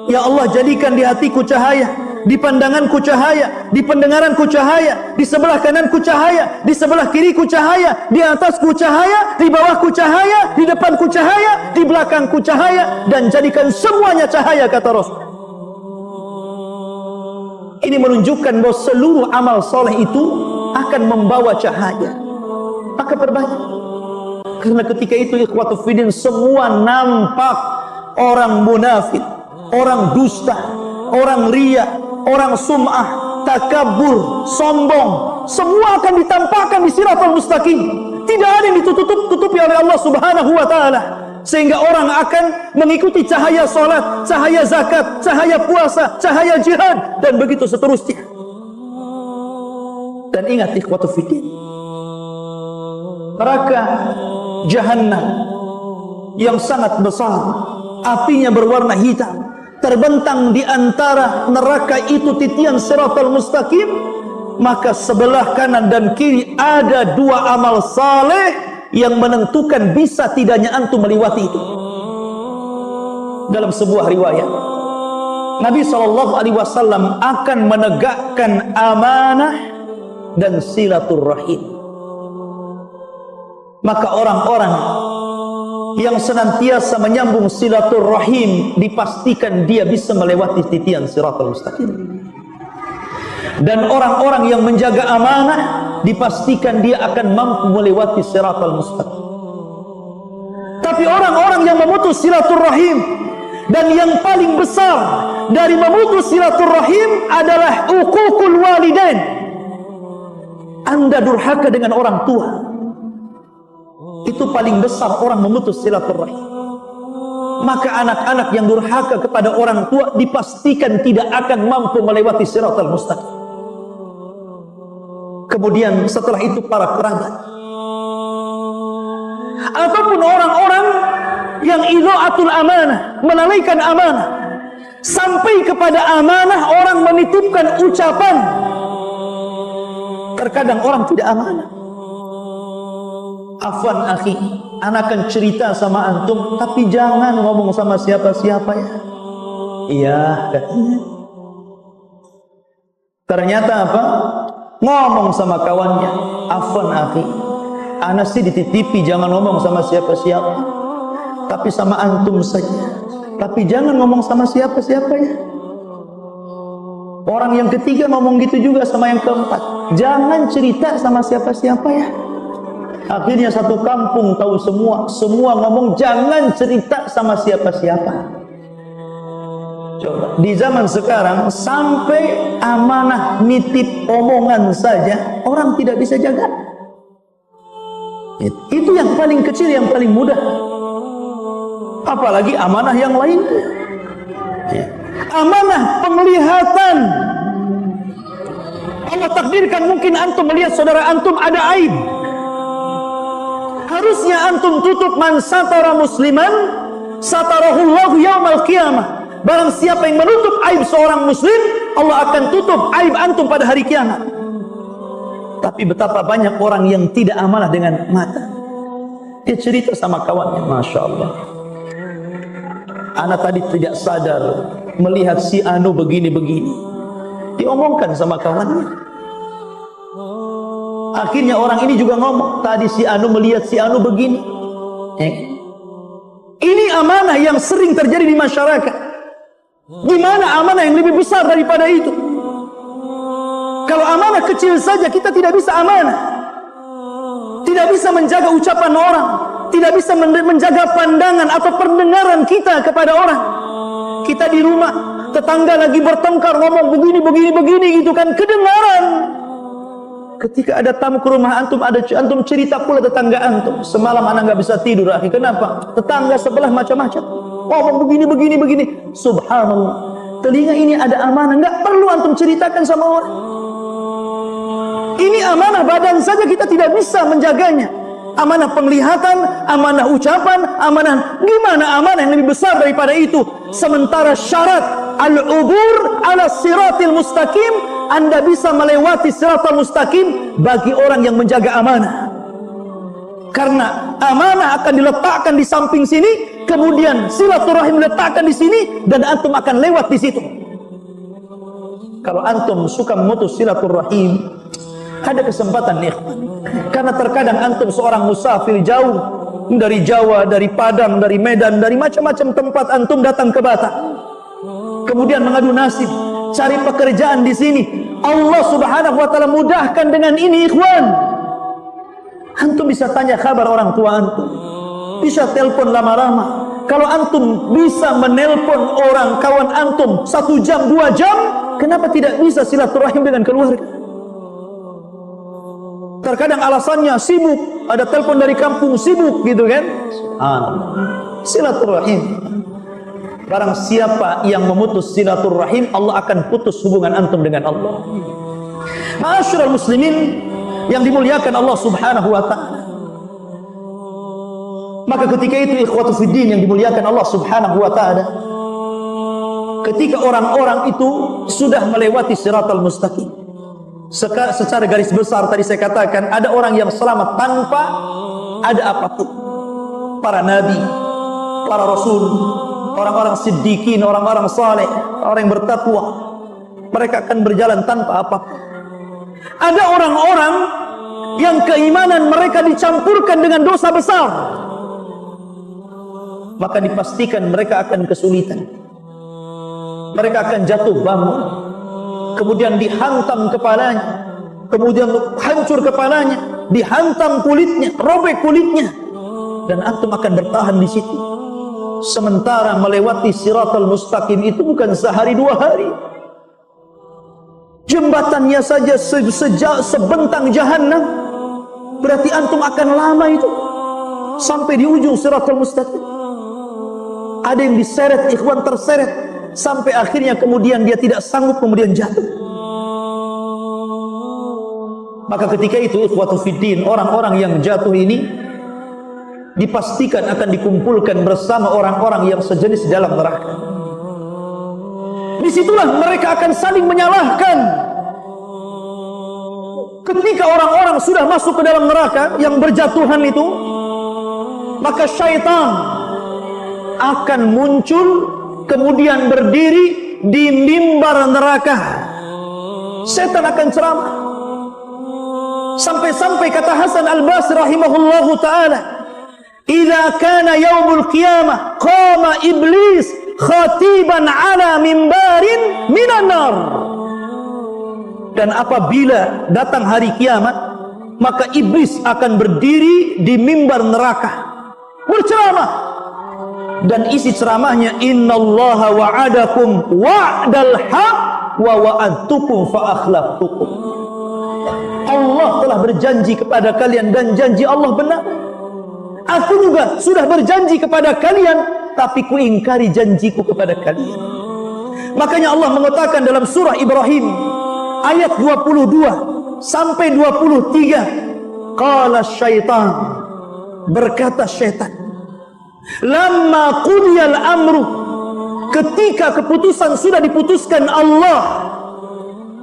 ya Allah, jadikan di hatiku cahaya, di pandanganku cahaya, di pendengaranku cahaya, di sebelah kananku cahaya, di sebelah kiriku cahaya, di atasku cahaya, di bawahku cahaya, di depanku cahaya, di belakangku cahaya, dan jadikan semuanya cahaya, kata Rasul. Ini menunjukkan bahwa seluruh amal soleh itu akan membawa cahaya. Maka perbanyak. Karena ketika itu ikhwatu fiddin, semua nampak orang munafik, orang dusta, orang riya, orang sum'ah, takabur, sombong, semua akan ditampakkan di siratal mustaqim. Tidak ada yang ditutup-tutupi oleh Allah Subhanahu wa taala. sehingga orang akan mengikuti cahaya salat, cahaya zakat, cahaya puasa, cahaya jihad, dan begitu seterusnya. Dan ingat ikhwatu fiddin, neraka Jahannam yang sangat besar, apinya berwarna hitam, terbentang di antara neraka itu titian siratal mustaqim, maka sebelah kanan dan kiri ada dua amal saleh yang menentukan bisa tidaknya antum melewati itu. Dalam sebuah riwayat, Nabi SAW akan menegakkan amanah dan silaturrahim. Maka orang-orang yang senantiasa menyambung silaturrahim dipastikan dia bisa melewati titian siratal mustaqim. Dan orang-orang yang menjaga amanah dipastikan dia akan mampu melewati siratal mustaqim. Tapi orang-orang yang memutus silaturrahim, dan yang paling besar dari memutus silaturrahim adalah uququl walidain. Anda durhaka dengan orang tua, itu paling besar orang memutus silaturrahim. Maka anak-anak yang durhaka kepada orang tua dipastikan tidak akan mampu melewati siratal mustaqim. Kemudian setelah itu para kerabat, ataupun orang-orang yang idha'atul amanah, melalaikan amanah. Sampai kepada amanah orang menitipkan ucapan. Terkadang orang tidak amanah. Afwan akhi, anak akan cerita sama antum, tapi jangan ngomong sama siapa-siapa ya. Iya, katanya. Ternyata apa? Ngomong sama kawannya, afwan akhi, anak sih dititipi jangan ngomong sama siapa-siapa, tapi sama antum saja. Tapi jangan ngomong sama siapa-siapa ya. Orang yang ketiga ngomong gitu juga sama yang keempat, jangan cerita sama siapa-siapa ya. Akhirnya satu kampung tahu semua ngomong jangan cerita sama siapa-siapa. Coba di zaman sekarang sampai amanah nitip omongan saja orang tidak bisa jaga. Itu yang paling kecil, yang paling mudah. Apalagi amanah yang lain. Amanah penglihatan. Allah takdirkan mungkin antum melihat saudara antum ada aib. Harusnya antum tutup. Man satara musliman satarahullahu yaumal qiyamah. Barang siapa yang menutup aib seorang muslim, Allah akan tutup aib antum pada hari kiamat. Tapi betapa banyak orang yang tidak amanah dengan mata. Dia cerita sama kawannya, Masya Allah, anak tadi tidak sadar melihat si anu begini-begini. Diomongkan sama kawannya. Akhirnya orang ini juga ngomong, tadi si anu melihat si anu begini. Ini amanah yang sering terjadi di masyarakat. Gimana amanah yang lebih besar daripada itu? Kalau amanah kecil saja kita tidak bisa amanah. Tidak bisa menjaga ucapan orang, tidak bisa menjaga pandangan atau pendengaran kita kepada orang. Kita di rumah, tetangga lagi bertengkar ngomong begini gitu kan, kedengaran. Ketika ada tamu ke rumah antum, antum cerita pula tetangga antum, semalam anak nggak bisa tidur. Akhi, kenapa? Tetangga sebelah macam-macam ngomong begini. Subhanallah, telinga ini ada amanah, nggak perlu antum ceritakan sama orang. Ini amanah badan saja kita tidak bisa menjaganya. Amanah penglihatan, amanah ucapan, amanah gimana amanah yang lebih besar daripada itu? Sementara syarat al-ubur ala siratil mustaqim, Anda bisa melewati siratal mustaqim bagi orang yang menjaga amanah. Karena amanah akan diletakkan di samping sini, kemudian silaturahim diletakkan di sini, dan antum akan lewat di situ. Kalau antum suka memutus silaturahim, ada kesempatan nih. Karena terkadang antum seorang musafir jauh dari Jawa, dari Padang, dari Medan, dari macam-macam tempat antum datang ke Batam. Kemudian mengadu nasib, cari pekerjaan di sini. Allah Subhanahu wa taala mudahkan dengan ini, ikhwan. Antum bisa tanya kabar orang tua antum, bisa telepon lama-lama. Kalau antum bisa menelpon orang kawan antum 1 jam 2 jam, kenapa tidak bisa silaturahim dengan keluarga? Terkadang alasannya sibuk, ada telepon dari kampung, sibuk gitu kan. Silaturahim. Barang siapa yang memutus silaturahim, Allah akan putus hubungan antum dengan Allah. Ma'asyiral muslimin yang dimuliakan Allah Subhanahu wa taala. Maka ketika itu ikhwatu fiddin yang dimuliakan Allah Subhanahu wa taala, ketika orang-orang itu sudah melewati siratal mustaqim, secara garis besar tadi saya katakan ada orang yang selamat tanpa ada apapun. Para nabi, para rasul, orang-orang siddiqin, orang-orang saleh, orang yang bertakwa, mereka akan berjalan tanpa apapun. Ada orang-orang yang keimanan mereka dicampurkan dengan dosa besar, maka dipastikan mereka akan kesulitan. Mereka akan jatuh bangun, kemudian dihantam kepalanya, kemudian hancur kepalanya, dihantam kulitnya, robek kulitnya, dan antum akan bertahan di situ. Sementara melewati siratal mustaqim itu bukan sehari dua hari. Jembatannya saja sebentang jahanam. Berarti antum akan lama itu sampai di ujung siratal mustaqim. Ada yang diseret, ikhwan, terseret sampai akhirnya kemudian dia tidak sanggup, kemudian jatuh. Maka ketika itu ikhwatu fiddin, orang-orang yang jatuh ini dipastikan akan dikumpulkan bersama orang-orang yang sejenis dalam neraka. Disitulah mereka akan saling menyalahkan. Ketika orang-orang sudah masuk ke dalam neraka yang berjatuhan itu, maka syaitan akan muncul, kemudian berdiri di mimbar neraka. Setan akan ceramah. Sampai-sampai kata Hasan Al-Basri rahimahullahu ta'ala, idza kana yaumul qiyamah qama iblis khatiban ala mimbarin minan nar. Dan apabila datang hari kiamat, maka iblis akan berdiri di mimbar neraka berceramah. Dan isi ceramahnya, innallaha wa'adakum wa'dal haq wa wa'adtukum fa akhlaftukum. Allah telah berjanji kepada kalian dan janji Allah benar. Aku juga sudah berjanji kepada kalian, tapi kuingkari janjiku kepada kalian. Makanya Allah mengatakan dalam surah Ibrahim ayat 22 sampai 23, qala syaitan, berkata syaitan, lamma qudiyal amru, ketika keputusan sudah diputuskan Allah,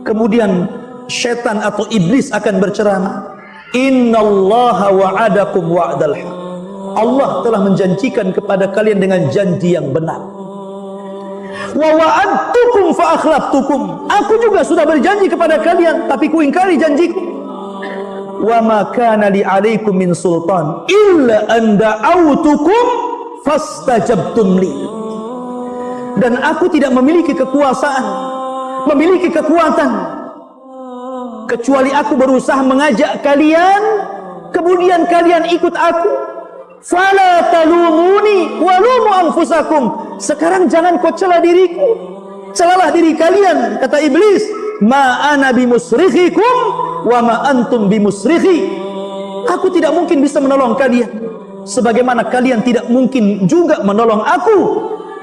kemudian syaitan atau iblis akan berceramah, innallaha wa'adakum wa'dal haq. Allah telah menjanjikan kepada kalian dengan janji yang benar. Wa wa'adtukum fa akhlaftukum. Aku juga sudah berjanji kepada kalian, tapi ku ingkari janjiku. Wa ma kana li 'alaikum min sultan illa an da'awtukum fastajabtum li. Dan aku tidak memiliki kekuasaan, memiliki kekuatan, kecuali aku berusaha mengajak kalian, kemudian kalian ikut aku. Fala talumuni walumu anfusakum. Sekarang jangan kau cela diriku, celalah diri kalian. Kata iblis, ma ana bimusrikhikum wa ma antum bimusrikhi. Aku tidak mungkin bisa menolong kalian, sebagaimana kalian tidak mungkin juga menolong aku.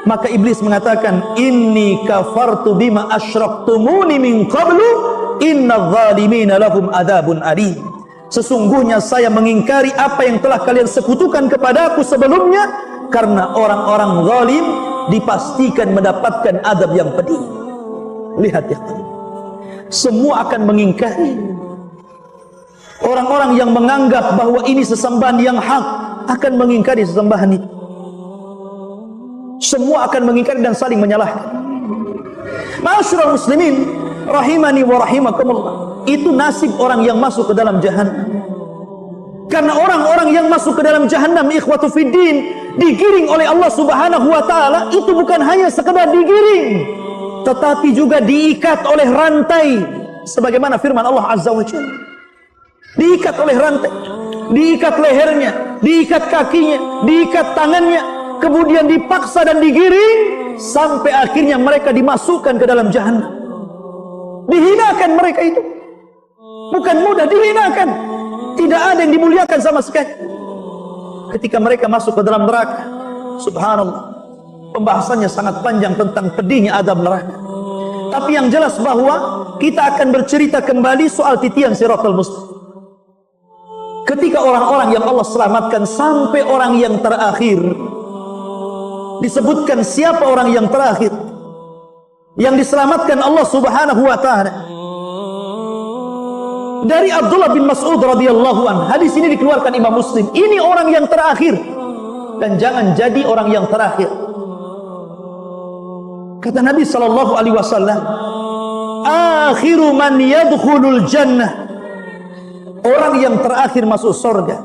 Maka iblis mengatakan, inni kafartu bima asyraktumuni min qablu innadz zalimina lahum adzabun alim. Sesungguhnya saya mengingkari apa yang telah kalian sekutukan kepadaku sebelumnya, karena orang-orang zalim dipastikan mendapatkan adab yang pedih. Lihat ya, semua akan mengingkari. Orang-orang yang menganggap bahwa ini sesembahan yang hak akan mengingkari sesembahan itu. Semua akan mengingkari dan saling menyalahkan. Ma'asyiral muslimin rahimani wa rahimakumullah. Itu nasib orang yang masuk ke dalam jahannam. Karena orang-orang yang masuk ke dalam jahannam, ikhwatu fiddin, digiring oleh Allah Subhanahu wa taala, itu bukan hanya sekedar digiring, tetapi juga diikat oleh rantai, sebagaimana firman Allah Azza wa Jalla. Diikat oleh rantai, diikat lehernya, diikat kakinya, diikat tangannya, kemudian dipaksa dan digiring sampai akhirnya mereka dimasukkan ke dalam jahannam. Dihinakan mereka itu. Bukan mudah, dihinakan. Tidak ada yang dimuliakan sama sekali. Ketika mereka masuk ke dalam neraka, subhanallah, pembahasannya sangat panjang tentang pedihnya azab neraka. Tapi yang jelas bahwa kita akan bercerita kembali soal titian Siratal Mustaqim. Ketika orang-orang yang Allah selamatkan sampai orang yang terakhir, disebutkan siapa orang yang terakhir yang diselamatkan Allah Subhanahu wa taala. Dari Abdullah bin Mas'ud radhiyallahu anhu. Hadis ini dikeluarkan Imam Muslim. Ini orang yang terakhir, dan jangan jadi orang yang terakhir. Kata Nabi sallallahu alaihi wasallam, akhiru man yadkhulul jannah, orang yang terakhir masuk surga,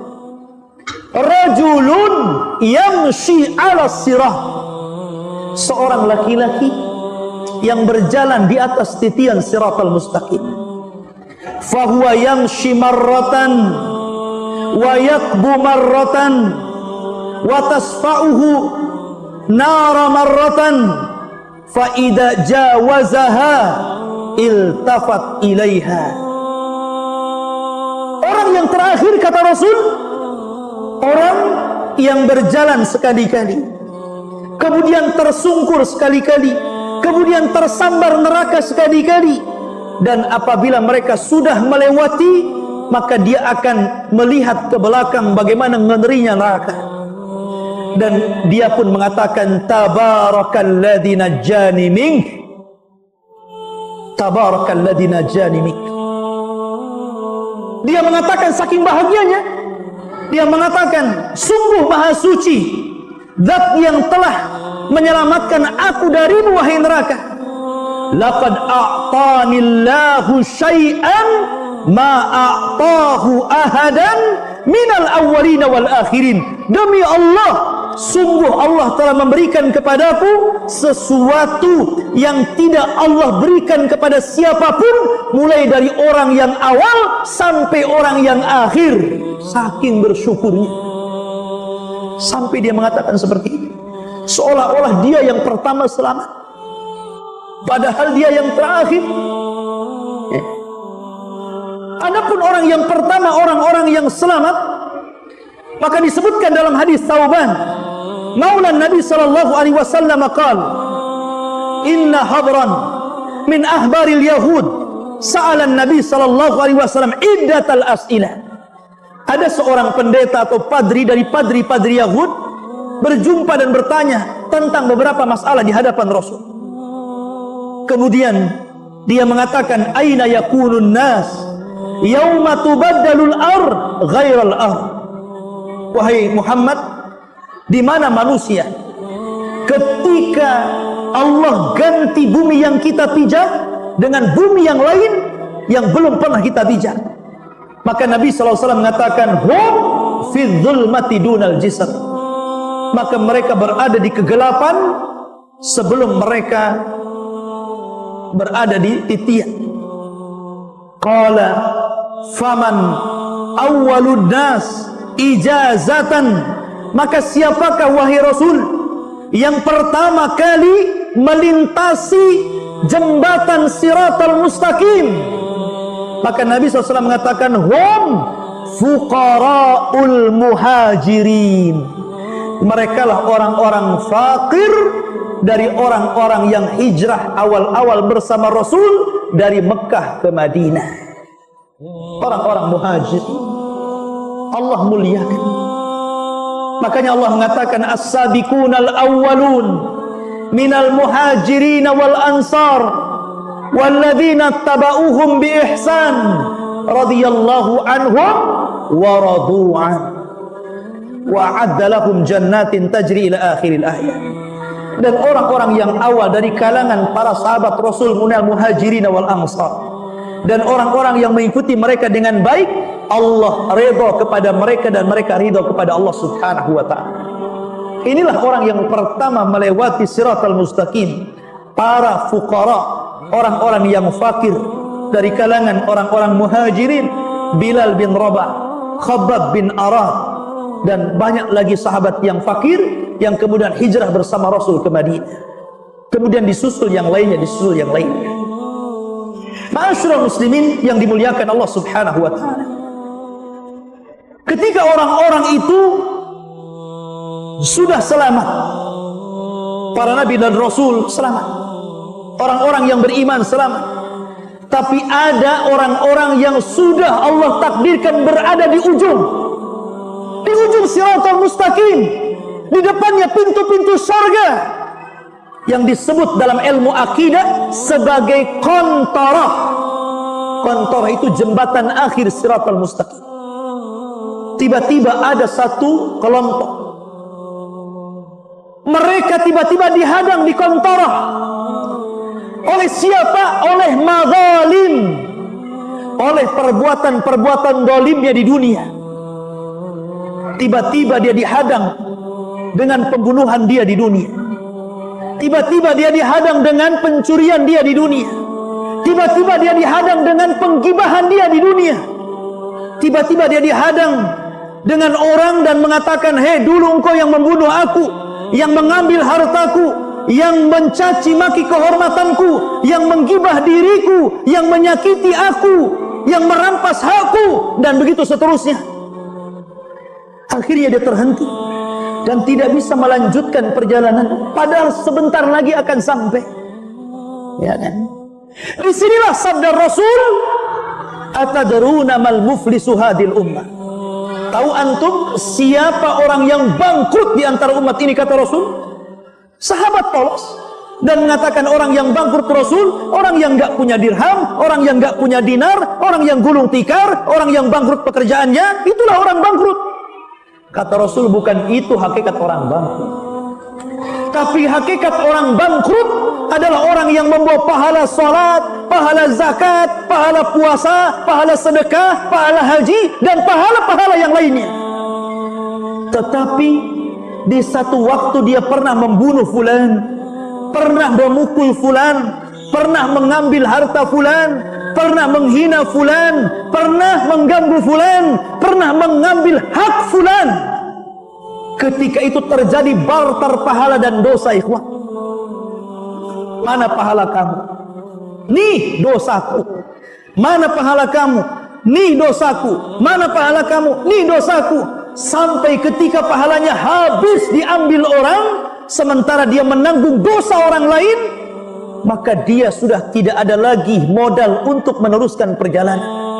rajulun yamshi ala sirah, seorang laki-laki yang berjalan di atas titian Siratal Mustaqim. Fahuwa yamshi marratan wa yakbu marratan wa tasfa'uhu nara marratan fa idza jawazaha iltafat ilaiha. Orang yang terakhir, kata Rasul, orang yang berjalan sekali-kali, kemudian tersungkur sekali-kali, kemudian tersambar neraka sekali-kali. Dan apabila mereka sudah melewati, maka dia akan melihat ke belakang bagaimana ngerinya neraka. Dan dia pun mengatakan, Tabarakalladzi najjani mink, Tabarakalladzi najjani mink. Dia mengatakan saking bahagianya, dia mengatakan, sungguh maha suci Zat yang telah menyelamatkan aku darimu, wahai neraka. Laqad a'tanillahu syai'an ma a'tahu ahadan minal awwalina wal akhirin. Demi Allah, sungguh Allah telah memberikan kepadaku sesuatu yang tidak Allah berikan kepada siapapun, mulai dari orang yang awal sampai orang yang akhir. Saking bersyukurnya, sampai dia mengatakan seperti ini, seolah-olah dia yang pertama selamat, padahal dia yang terakhir. Adapun orang yang pertama, orang-orang yang selamat, maka disebutkan dalam hadis Thauban, Maula Nabi sallallahu alaihi wasallam qala, inna habran min ahbaril yahud sa'ala Nabi sallallahu alaihi wasallam iddatal as'ilah. Ada seorang pendeta atau padri dari padri-padri Yahud berjumpa dan bertanya tentang beberapa masalah di hadapan Rasul. Kemudian dia mengatakan, aina yakunun nas yauma tubaddalul ard ghairal ard. Wahai Muhammad, di mana manusia ketika Allah ganti bumi yang kita pijak dengan bumi yang lain yang belum pernah kita pijak? Maka Nabi SAW mengatakan, hum fi dzulmati dunal jisr. Maka mereka berada di kegelapan sebelum mereka berada di titian. Qala faman awwalun nas ijazatan. Maka siapakah wahai Rasul yang pertama kali melintasi jembatan Siratal Mustaqim? Maka Nabi SAW mengatakan, hum fuqara'ul muhajirin. Mereka lah orang-orang fakir dari orang-orang yang hijrah awal-awal bersama Rasul dari Mekah ke Madinah. Orang-orang muhajir Allah muliakan. Makanya Allah mengatakan, as-sabiqunal awwalun minal muhajirin wal ansar walladzina tabauhum bi ihsan radhiyallahu anhum wa radu'an wa a'adda lahum jannatin tajri ila akhiril ayat. Dan orang-orang yang awal dari kalangan para sahabat Rasul minal muhajirin wal ansar, dan orang-orang yang mengikuti mereka dengan baik, Allah ridha kepada mereka dan mereka ridha kepada Allah Subhanahu wa taala. Inilah orang yang pertama melewati Siratal Mustaqim, para fuqara, orang-orang yang fakir dari kalangan orang-orang muhajirin, Bilal bin Rabah, Khabbab bin Arad, dan banyak lagi sahabat yang fakir yang kemudian hijrah bersama Rasul ke Madinah. Kemudian disusul yang lainnya, disusul yang lainnya. Ma'asyiral muslimin yang dimuliakan Allah Subhanahu wa taala. Ketika orang-orang itu sudah selamat, para nabi dan rasul selamat, orang-orang yang beriman selamat, tapi ada orang-orang yang sudah Allah takdirkan berada di ujung Shiratal Mustaqim, di depannya pintu-pintu surga yang disebut dalam ilmu akidah sebagai qantarah. Qantarah itu jembatan akhir Shiratal Mustaqim. Tiba-tiba ada satu kelompok, mereka tiba-tiba dihadang di qantarah. Oleh siapa? Oleh mazalim, oleh perbuatan-perbuatan zalimnya di dunia. Tiba-tiba dia dihadang dengan pembunuhan dia di dunia. Tiba-tiba dia dihadang dengan pencurian dia di dunia. Tiba-tiba dia dihadang dengan penggibahan dia di dunia. Tiba-tiba dia dihadang dengan orang dan mengatakan, hei, dulu engkau yang membunuh aku, yang mengambil hartaku, yang mencaci maki kehormatanku, yang menggibah diriku, yang menyakiti aku, yang merampas hakku, dan begitu seterusnya. Akhirnya dia terhenti dan tidak bisa melanjutkan perjalanan, padahal sebentar lagi akan sampai. Ya kan? Disinilah sabda Rasul, atadruna mal muflisu hadil ummah. Tahu antum siapa orang yang bangkrut di antara umat ini, kata Rasul? Sahabat polos dan mengatakan orang yang bangkrut Rasul, orang yang enggak punya dirham, orang yang enggak punya dinar, orang yang gulung tikar, orang yang bangkrut pekerjaannya, itulah orang bangkrut. Kata Rasul, bukan itu hakikat orang bangkrut. Tapi hakikat orang bangkrut adalah orang yang membawa pahala salat, pahala zakat, pahala puasa, pahala sedekah, pahala haji, dan pahala-pahala yang lainnya. Tetapi di satu waktu dia pernah membunuh fulan, pernah memukul fulan, pernah mengambil harta fulan, pernah menghina fulan, pernah mengganggu fulan, pernah mengambil hak fulan. Ketika itu terjadi barter pahala dan dosa, ikhwah. Mana pahala kamu? Nih dosaku. Mana pahala kamu? Nih dosaku. Mana pahala kamu? Nih dosaku. Sampai ketika pahalanya habis diambil orang, sementara dia menanggung dosa orang lain, maka dia sudah tidak ada lagi modal untuk meneruskan perjalanan.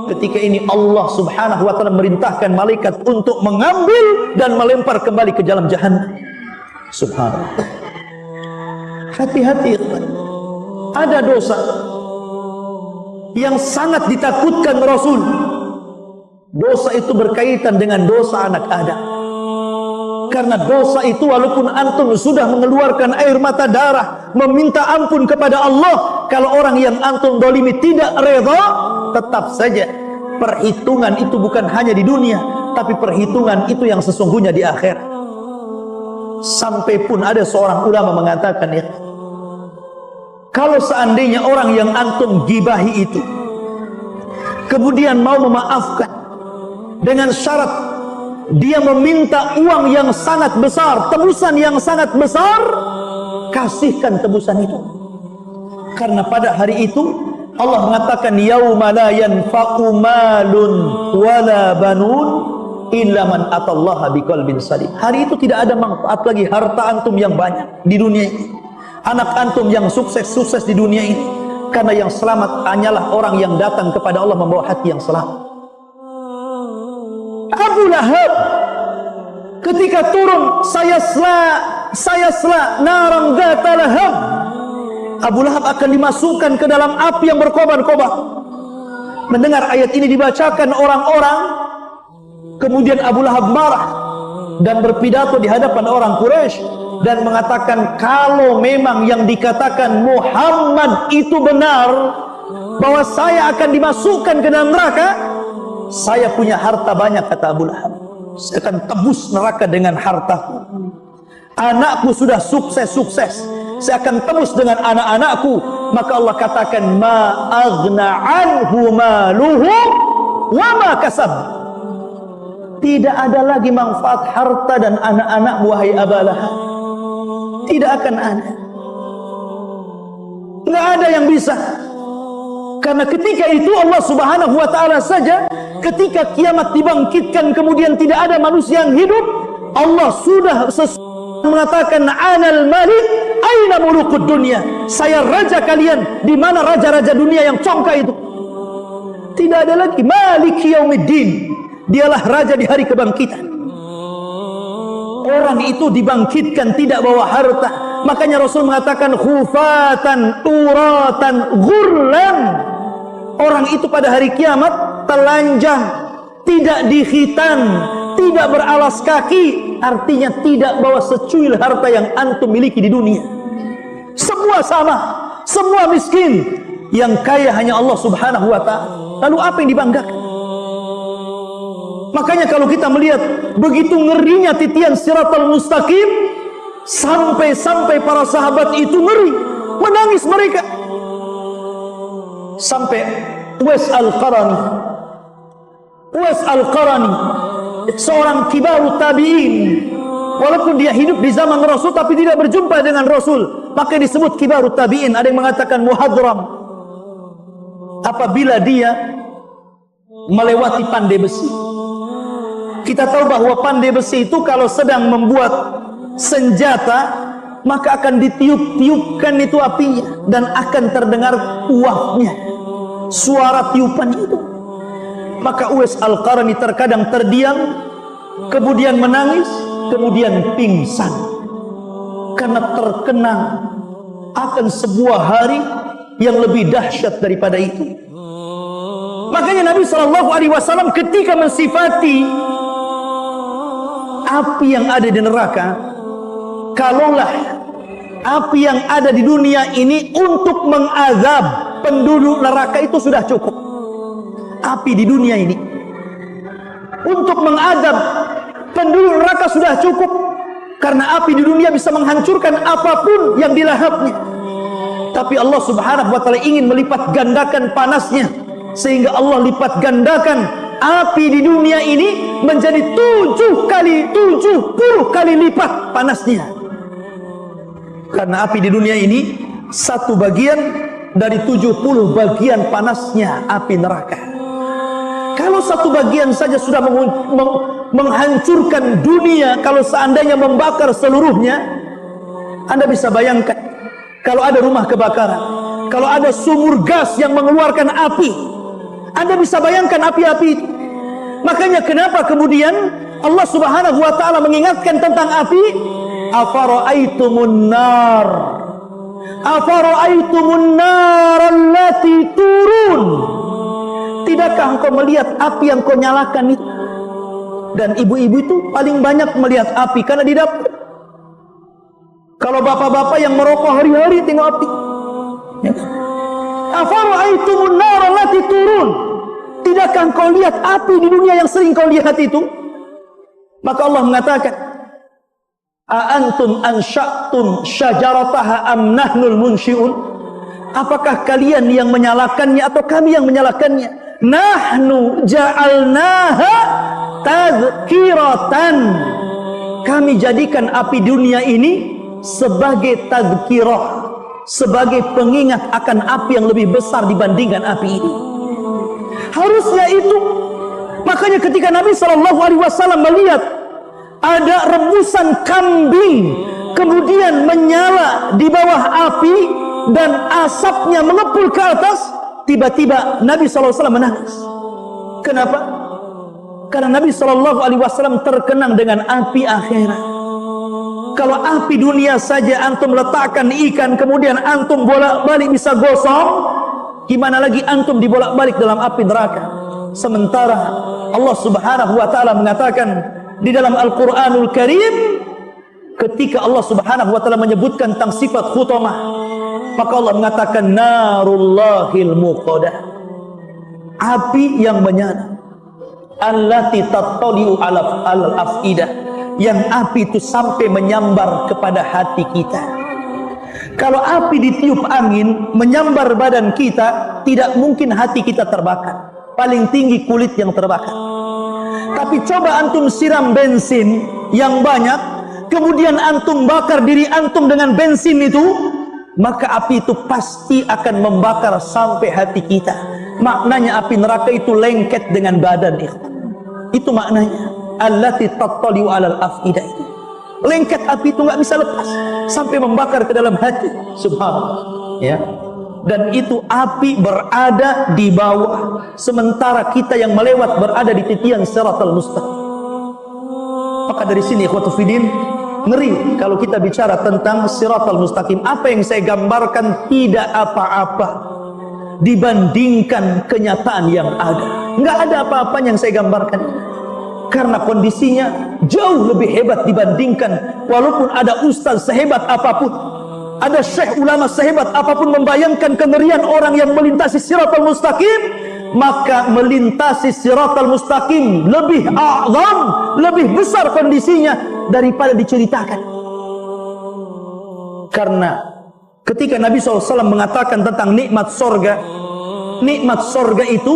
Ketika ini Allah subhanahu wa ta'ala merintahkan malaikat untuk mengambil dan melempar kembali ke dalam jahannam. Subhanallah. Hati-hati, ada dosa yang sangat ditakutkan Rasul. Dosa itu berkaitan dengan dosa anak Adam. Karena dosa itu walaupun antum sudah mengeluarkan air mata darah, meminta ampun kepada Allah, kalau orang yang antum dolimi tidak reda, tetap saja perhitungan itu bukan hanya di dunia, tapi perhitungan itu yang sesungguhnya di akhirat. Sampai pun ada seorang ulama mengatakan, ya, kalau seandainya orang yang antum gibahi itu kemudian mau memaafkan dengan syarat dia meminta uang yang sangat besar, tebusan yang sangat besar, kasihkan tebusan itu. Karena pada hari itu Allah mengatakan, yauma la yanfa'u malun wala banun illa man atallaha biqalbin salim. Hari itu tidak ada manfaat lagi harta antum yang banyak di dunia ini, anak antum yang sukses di dunia ini, karena yang selamat hanyalah orang yang datang kepada Allah membawa hati yang selamat. Abu Lahab ketika turun, sayasla naram dzata lahab, Abu Lahab akan dimasukkan ke dalam api yang berkobar-kobar. Mendengar ayat ini dibacakan orang-orang, kemudian Abu Lahab marah dan berpidato di hadapan orang Quraisy dan mengatakan, kalau memang yang dikatakan Muhammad itu benar, bahwa saya akan dimasukkan ke dalam neraka, saya punya harta banyak, kata Abu Lahab. Saya akan tebus neraka dengan hartaku. Anakku sudah sukses, saya akan tebus dengan anak-anakku. Maka Allah katakan, ma aghna anhu maluhu wa ma kasab. Tidak ada lagi manfaat harta dan anak-anak wahai Abu Lahab. Tidak akan ada. Nggak ada yang bisa. Karena ketika itu Allah Subhanahu wa ta'ala saja, ketika kiamat dibangkitkan kemudian tidak ada manusia yang hidup, Allah sudah mengatakan, anal malik aina mulukud dunia, saya raja kalian, di mana raja-raja dunia yang congkak itu? Tidak ada lagi. Maliki yaumiddin, dialah raja di hari kebangkitan. Orang itu dibangkitkan tidak bawa harta. Makanya Rasul mengatakan khufatan uratan ghurlan. Orang itu pada hari kiamat telanjang, tidak dikhitan, tidak beralas kaki, artinya tidak bawa secuil harta yang antum miliki di dunia. Semua sama, semua miskin. Yang kaya hanya Allah Subhanahu wa ta'ala. Lalu apa yang dibanggakan? Makanya kalau kita melihat begitu ngerinya titian siratal mustaqim, sampai para sahabat itu ngeri, menangis mereka. Sampai Uwais Al-Qarani, seorang kibarut tabi'in, walaupun dia hidup di zaman Rasul tapi tidak berjumpa dengan Rasul, maka disebut kibarut tabi'in. Ada yang mengatakan muhadram apabila dia melewati pandai besi. Kita tahu bahwa pandai besi itu kalau sedang membuat senjata, maka akan ditiup-tiupkan itu apinya, dan akan terdengar uapnya, suara tiupan itu. Maka Uwais Al-Qarani terkadang terdiam, kemudian menangis, kemudian pingsan, karena terkenang akan sebuah hari yang lebih dahsyat daripada itu. Makanya Nabi SAW ketika mensifati api yang ada di neraka, kalaulah api yang ada di dunia ini untuk mengazab penduduk neraka itu sudah cukup. Api di dunia ini untuk mengazab penduduk neraka sudah cukup, karena api di dunia bisa menghancurkan apapun yang dilahapnya. Tapi Allah Subhanahu wa ta'ala ingin melipat gandakan panasnya, sehingga Allah lipat gandakan api di dunia ini menjadi 70 kali lipat panasnya. Karena api di dunia ini satu bagian dari 70 bagian panasnya api neraka. Kalau satu bagian saja sudah menghancurkan dunia, kalau seandainya membakar seluruhnya, Anda bisa bayangkan kalau ada rumah kebakaran, kalau ada sumur gas yang mengeluarkan api, Anda bisa bayangkan api-api itu. Makanya kenapa kemudian Allah Subhanahu wa ta'ala mengingatkan tentang api? Afara'aitumun nar allati turun. Tidakkah engkau melihat api yang kau nyalakan itu? Dan ibu-ibu itu paling banyak melihat api karena di dapur. Kalau bapak-bapak yang merokok hari-hari tengok api. Afara'aitumun nar allati turun. Tidakkah engkau lihat api di dunia yang sering kau lihat itu? Maka Allah mengatakan, A'antum ansya'tum syajarataha am nahnul munsyi'un? Apakah kalian yang menyalakannya atau kami yang menyalakannya? Nahnu ja'alnaha tadhkiratan. Kami jadikan api dunia ini sebagai tadhkirah, sebagai pengingat akan api yang lebih besar dibandingkan api ini. Harusnya itu. Makanya ketika Nabi SAW melihat ada rebusan kambing kemudian menyala di bawah api dan asapnya mengepul ke atas, tiba-tiba Nabi SAW menangis. Kenapa? Karena Nabi SAW terkenang dengan api akhirat. Kalau api dunia saja antum letakkan ikan kemudian antum bolak-balik bisa gosong, gimana lagi antum dibolak-balik dalam api neraka? Sementara Allah Subhanahu wa ta'ala mengatakan di dalam Al-Quranul Karim, ketika Allah Subhanahu wa ta'ala menyebutkan tentang sifat khutamah, maka Allah mengatakan narullahil muqadah, api yang menyala, allati tattali'u alal afidah, yang api itu sampai menyambar kepada hati kita. Kalau api ditiup angin menyambar badan kita, tidak mungkin hati kita terbakar, paling tinggi kulit yang terbakar. Tapi coba antum siram bensin yang banyak, kemudian antum bakar diri antum dengan bensin itu, maka api itu pasti akan membakar sampai hati kita. Maknanya api neraka itu lengket dengan badan, ikhwan. Itu maknanya. Allati tattali'u 'alal afidah itu. Lengket api itu nggak bisa lepas sampai membakar ke dalam hati. Subhanallah. Ya. Dan itu api berada di bawah, sementara kita yang melewat berada di titian siratal mustaqim. Maka dari sini ikhwatu fiddin, ngeri kalau kita bicara tentang siratal mustaqim. Apa yang saya gambarkan tidak apa-apa dibandingkan kenyataan yang ada. Nggak ada apa-apa yang saya gambarkan, karena kondisinya jauh lebih hebat dibandingkan. Walaupun ada ustaz sehebat apapun, ada syekh ulama sehebat apapun membayangkan kengerian orang yang melintasi siratal mustaqim, maka melintasi siratal mustaqim lebih a'zam, lebih besar kondisinya daripada diceritakan. Karena ketika Nabi SAW mengatakan tentang nikmat sorga itu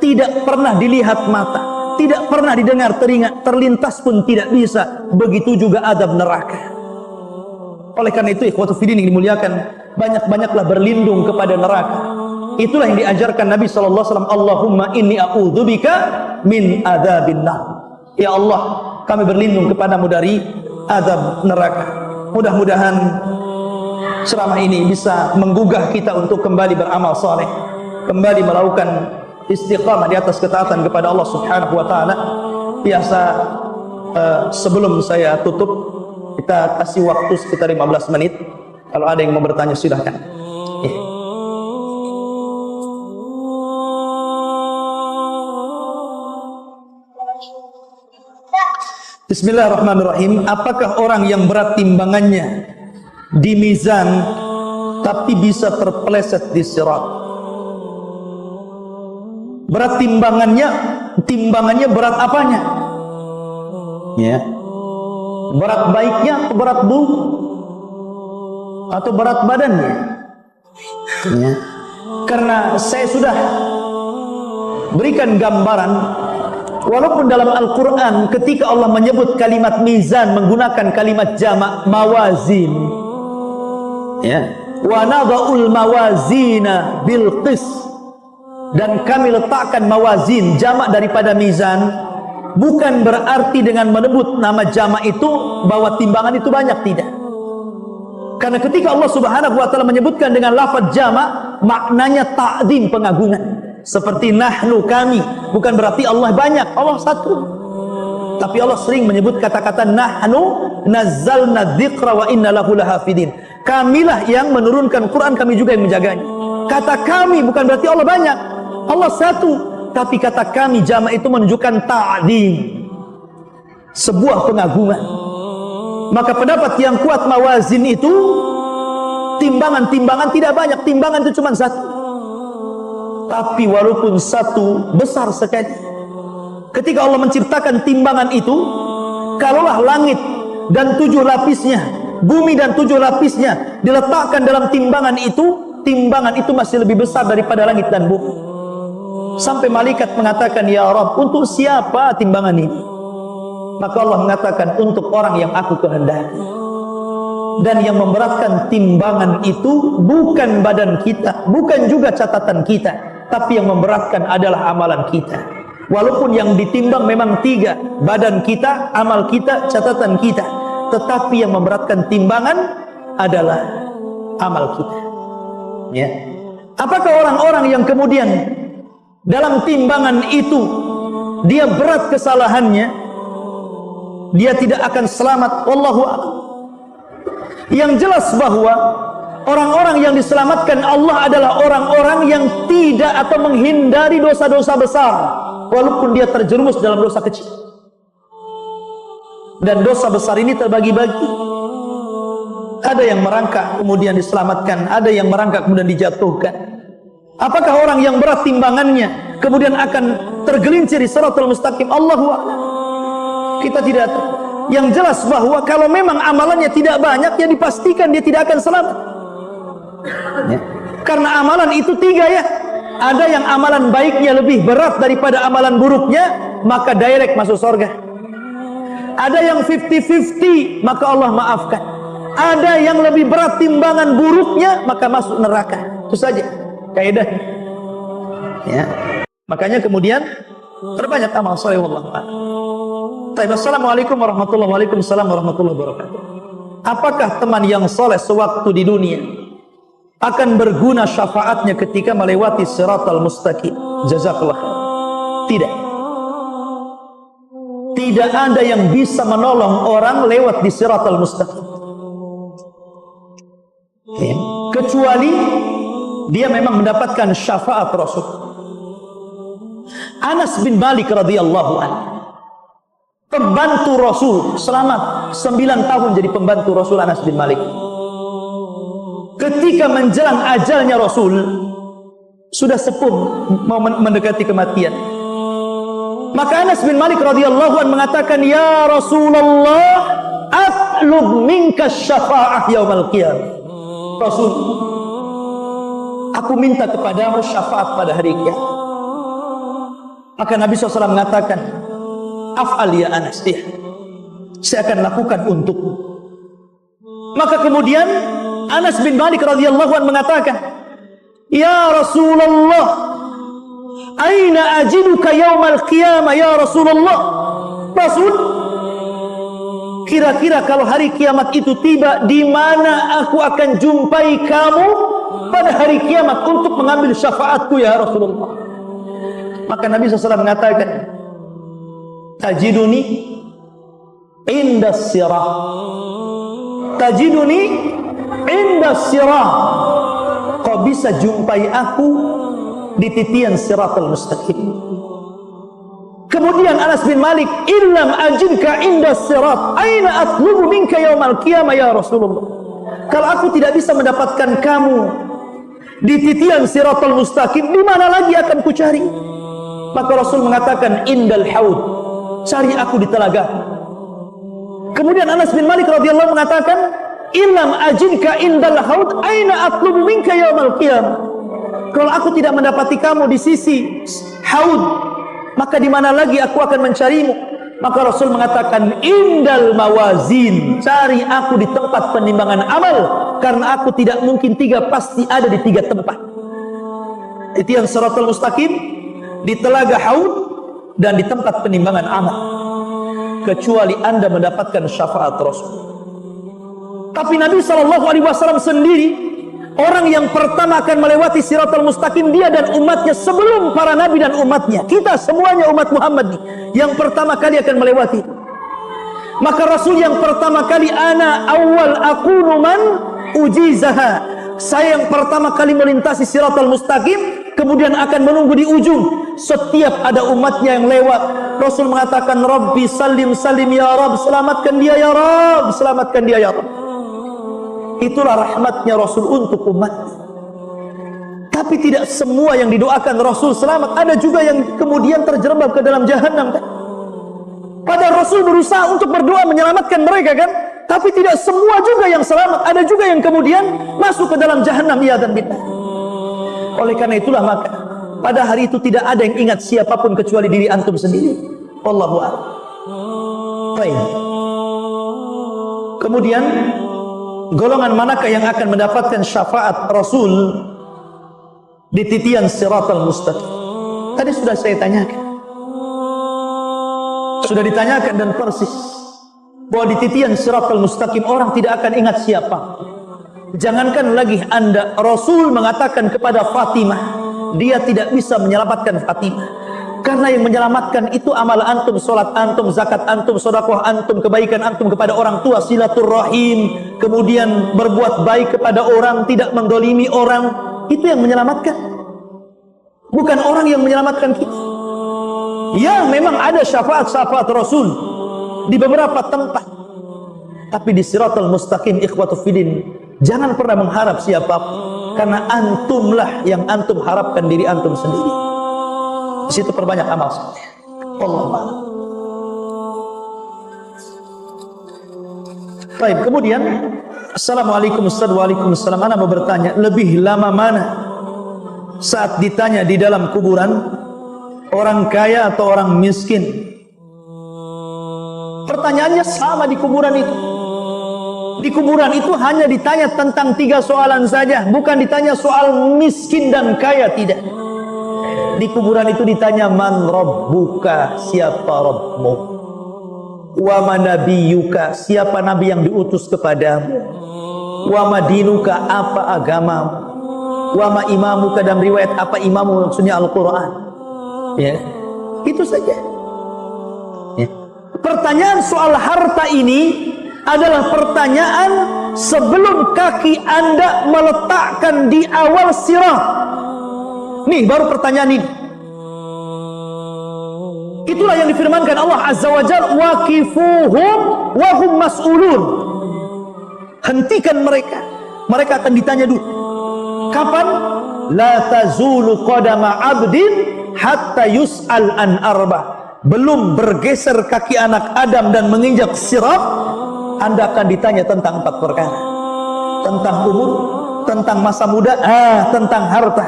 tidak pernah dilihat mata, tidak pernah didengar telinga, terlintas pun tidak bisa. Begitu juga adab neraka. Oleh karena itu ikhwatu fiddin yang dimuliakan, banyak-banyaklah berlindung kepada neraka. Itulah yang diajarkan Nabi SAW. Allahumma inni a'udzubika min adzabin nar. Ya Allah, kami berlindung kepadamu dari azab neraka. Mudah-mudahan ceramah ini bisa menggugah kita untuk kembali beramal saleh, kembali melakukan istiqamah di atas ketaatan kepada Allah Subhanahu wa taala. Biasa sebelum saya tutup, kita kasih waktu sekitar 15 menit. Kalau ada yang mau bertanya silahkan. Bismillahirrahmanirrahim. Apakah orang yang berat timbangannya di mizan tapi bisa terpeleset di sirat? Berat timbangannya berat apanya? Ya. Berat baiknya atau berat buruk? Atau berat badannya? Ya. Karena saya sudah berikan gambaran, walaupun dalam Al-Quran ketika Allah menyebut kalimat mizan menggunakan kalimat jamak mawazin, ya, wa nadha'ul mawazina bil qis, dan kami letakkan mawazin jamak daripada mizan, bukan berarti dengan menyebut nama jamak itu bahwa timbangan itu banyak, tidak. Karena ketika Allah Subhanahu wa taala menyebutkan dengan lafaz jamak, maknanya ta'zim, pengagungan. Seperti nahnu, kami, bukan berarti Allah banyak, Allah satu. Tapi Allah sering menyebut kata-kata nahnu nazzalna dzikra wa inna lahu lahafidin. Kamilah yang menurunkan Quran, kami juga yang menjaganya. Kata kami bukan berarti Allah banyak, Allah satu. Tapi kata kami jamak itu menunjukkan ta'zim, sebuah pengagungan. Maka pendapat yang kuat mawazin itu timbangan tidak banyak, timbangan itu cuma satu. Tapi walaupun satu besar sekali. Ketika Allah menciptakan timbangan itu, kalaulah langit dan 7 lapisnya, bumi dan 7 lapisnya diletakkan dalam timbangan itu masih lebih besar daripada langit dan bumi. Sampai malaikat mengatakan, ya Rabb, untuk siapa timbangan ini? Maka Allah mengatakan, untuk orang yang aku kehendaki. Dan yang memberatkan timbangan itu bukan badan kita, bukan juga catatan kita, tapi yang memberatkan adalah amalan kita. Walaupun yang ditimbang memang 3, badan kita, amal kita, catatan kita, tetapi yang memberatkan timbangan adalah amal kita. Ya. Apakah orang-orang yang kemudian dalam timbangan itu dia berat kesalahannya, dia tidak akan selamat? Wallahu a'lam. Yang jelas bahwa orang-orang yang diselamatkan Allah adalah orang-orang yang tidak atau menghindari dosa-dosa besar, walaupun dia terjerumus dalam dosa kecil. Dan dosa besar ini terbagi-bagi. Ada yang merangkak kemudian diselamatkan, ada yang merangkak kemudian dijatuhkan. Apakah orang yang berat timbangannya kemudian akan tergelincir di siratal mustaqim? Allahu a'lam. Kita tidak tahu. Yang jelas bahwa kalau memang amalannya tidak banyak, ya dipastikan dia tidak akan selamat. Ya. Karena amalan itu 3 ya. Ada yang amalan baiknya lebih berat daripada amalan buruknya, maka direct masuk surga. Ada yang 50-50, maka Allah maafkan. ada yang lebih berat timbangan buruknya, maka masuk neraka. Itu saja kaidahnya. Ya. Makanya kemudian terbanyak amal saleh, wallahu a'lam. Assalamualaikum warahmatullahi wabarakatuh. Apakah teman yang soleh sewaktu di dunia akan berguna syafaatnya ketika melewati siratal mustaqim? Jazakallah khair. Tidak. Tidak ada yang bisa menolong orang lewat di siratal mustaqim, ya, kecuali dia memang mendapatkan syafaat Rasul. Anas bin Malik radhiyallahu anhu, pembantu Rasul selama 9 tahun jadi pembantu Rasul. Anas bin Malik ketika menjelang ajalnya Rasul, sudah sepuh mau mendekati kematian, maka Anas bin Malik radhiyallahu anhu mengatakan, ya Rasulullah, atlub minka syafa'ah yaumal qiyamah. Rasul, aku minta kepadamu syafaat pada hari kiamat. Maka Nabi SAW mengatakan, af'al ya Anas, ya, saya akan lakukan untukmu. Maka kemudian Anas bin Malik radhiyallahu anhu mengatakan, ya Rasulullah, aina ajiduka yaumal qiyamah ya Rasulullah. Rasul, kira-kira kalau hari kiamat itu tiba, di mana aku akan jumpai kamu pada hari kiamat untuk mengambil syafaatku ya Rasulullah? Maka Nabi SAW mengatakan, tajiduni indas sirah, tajiduni indas sirah. Kau bisa jumpai aku di titian siratal mustaqim. Kemudian Anas bin Malik, illam ajidka indas sirat, aina atlubu minka yaumal qiyamah ya Rasulullah. Kalau aku tidak bisa mendapatkan kamu di titian siratal mustaqim, di mana lagi akan ku cari? Maka Rasul mengatakan, indal haud, cari aku di telaga. Kemudian Anas bin Malik radhiyallahu mengatakan, illam ajidka indal haud, aina atlubu minka yaumal qiyamah. Kalau aku tidak mendapati kamu di sisi haud, maka di mana lagi aku akan mencarimu? Maka Rasul mengatakan, indal mawazin, cari aku di tempat penimbangan amal, karena aku tidak mungkin 3, pasti ada di 3 tempat. Itu yang siratal mustaqim, di telaga haud, dan di tempat penimbangan amal, kecuali Anda mendapatkan syafaat Rasul. Tapi Nabi SAW sendiri orang yang pertama akan melewati siratal mustaqim, dia dan umatnya, sebelum para nabi dan umatnya. Kita semuanya umat Muhammad nih, yang pertama kali akan melewati. Maka Rasul yang pertama kali, ana awal akunu man ujizaha, saya yang pertama kali melintasi siratal mustaqim, kemudian akan menunggu di ujung. Setiap ada umatnya yang lewat, Rasul mengatakan, Rabbi salim salim ya Rabb, selamatkan dia ya Rabb, selamatkan dia ya Rabb. Itulah rahmatnya Rasul untuk umat. Tapi tidak semua yang didoakan Rasul selamat. Ada juga yang kemudian terjerembab ke dalam jahanam, kan? Padahal Rasul berusaha untuk berdoa menyelamatkan mereka, kan? Tapi tidak semua juga yang selamat. Ada juga yang kemudian masuk ke dalam jahanam, ya dan billah. Oleh karena itulah maka pada hari itu tidak ada yang ingat siapapun kecuali diri antum sendiri. Wallahu a'lam. Baik. Kemudian golongan manakah yang akan mendapatkan syafaat Rasul di titian siratal mustaqim? Tadi sudah saya tanyakan. Sudah ditanyakan dan persis bahwa di titian siratal mustaqim orang tidak akan ingat siapa. Jangankan lagi Anda, Rasul mengatakan kepada Fatimah, dia tidak bisa menyelamatkan Fatimah, karena yang menyelamatkan itu amal antum, solat antum, zakat antum, sedekah antum, kebaikan antum kepada orang tua, silaturahim, kemudian berbuat baik kepada orang, tidak mendolimi orang. Itu yang menyelamatkan, bukan orang yang menyelamatkan kita. Ya, memang ada syafaat-syafaat Rasul di beberapa tempat, tapi di siratal mustaqim, ikhwatu fillah, jangan pernah mengharap siapapun, karena antumlah yang antum harapkan diri antum sendiri. Di situ perbanyak amal soleh. Wallahu a'lam. Baik, kemudian Assalamualaikum Ustaz. Waalaikumsalam. Ana mau bertanya, lebih lama mana saat ditanya di dalam kuburan, orang kaya atau orang miskin? Pertanyaannya sama di kuburan itu. Di kuburan itu hanya ditanya tentang 3 soalan saja, bukan ditanya soal miskin dan kaya, tidak. Di kuburan itu ditanya man rabbuka, siapa Rabbmu, wa man nabiyuka, siapa nabi yang diutus kepadamu, wa madinuka, apa agamamu, wa ma imamuka, dan riwayat apa imamu, maksudnya Al-Quran. Ya, itu saja. Ya. Pertanyaan soal harta ini adalah pertanyaan sebelum kaki Anda meletakkan di awal sirat. Nih baru pertanyaan ini. Itulah yang difirmankan Allah Azza wa Jalla, waqifuhum wa hum mas'ulun. Hentikan mereka, mereka akan ditanya dulu. Kapan? La tazulu qadama 'abdin hatta yus'al an arba. Belum bergeser kaki anak Adam dan menginjak sirat, Anda akan ditanya tentang 4 perkara. Tentang umur, tentang masa muda, tentang harta.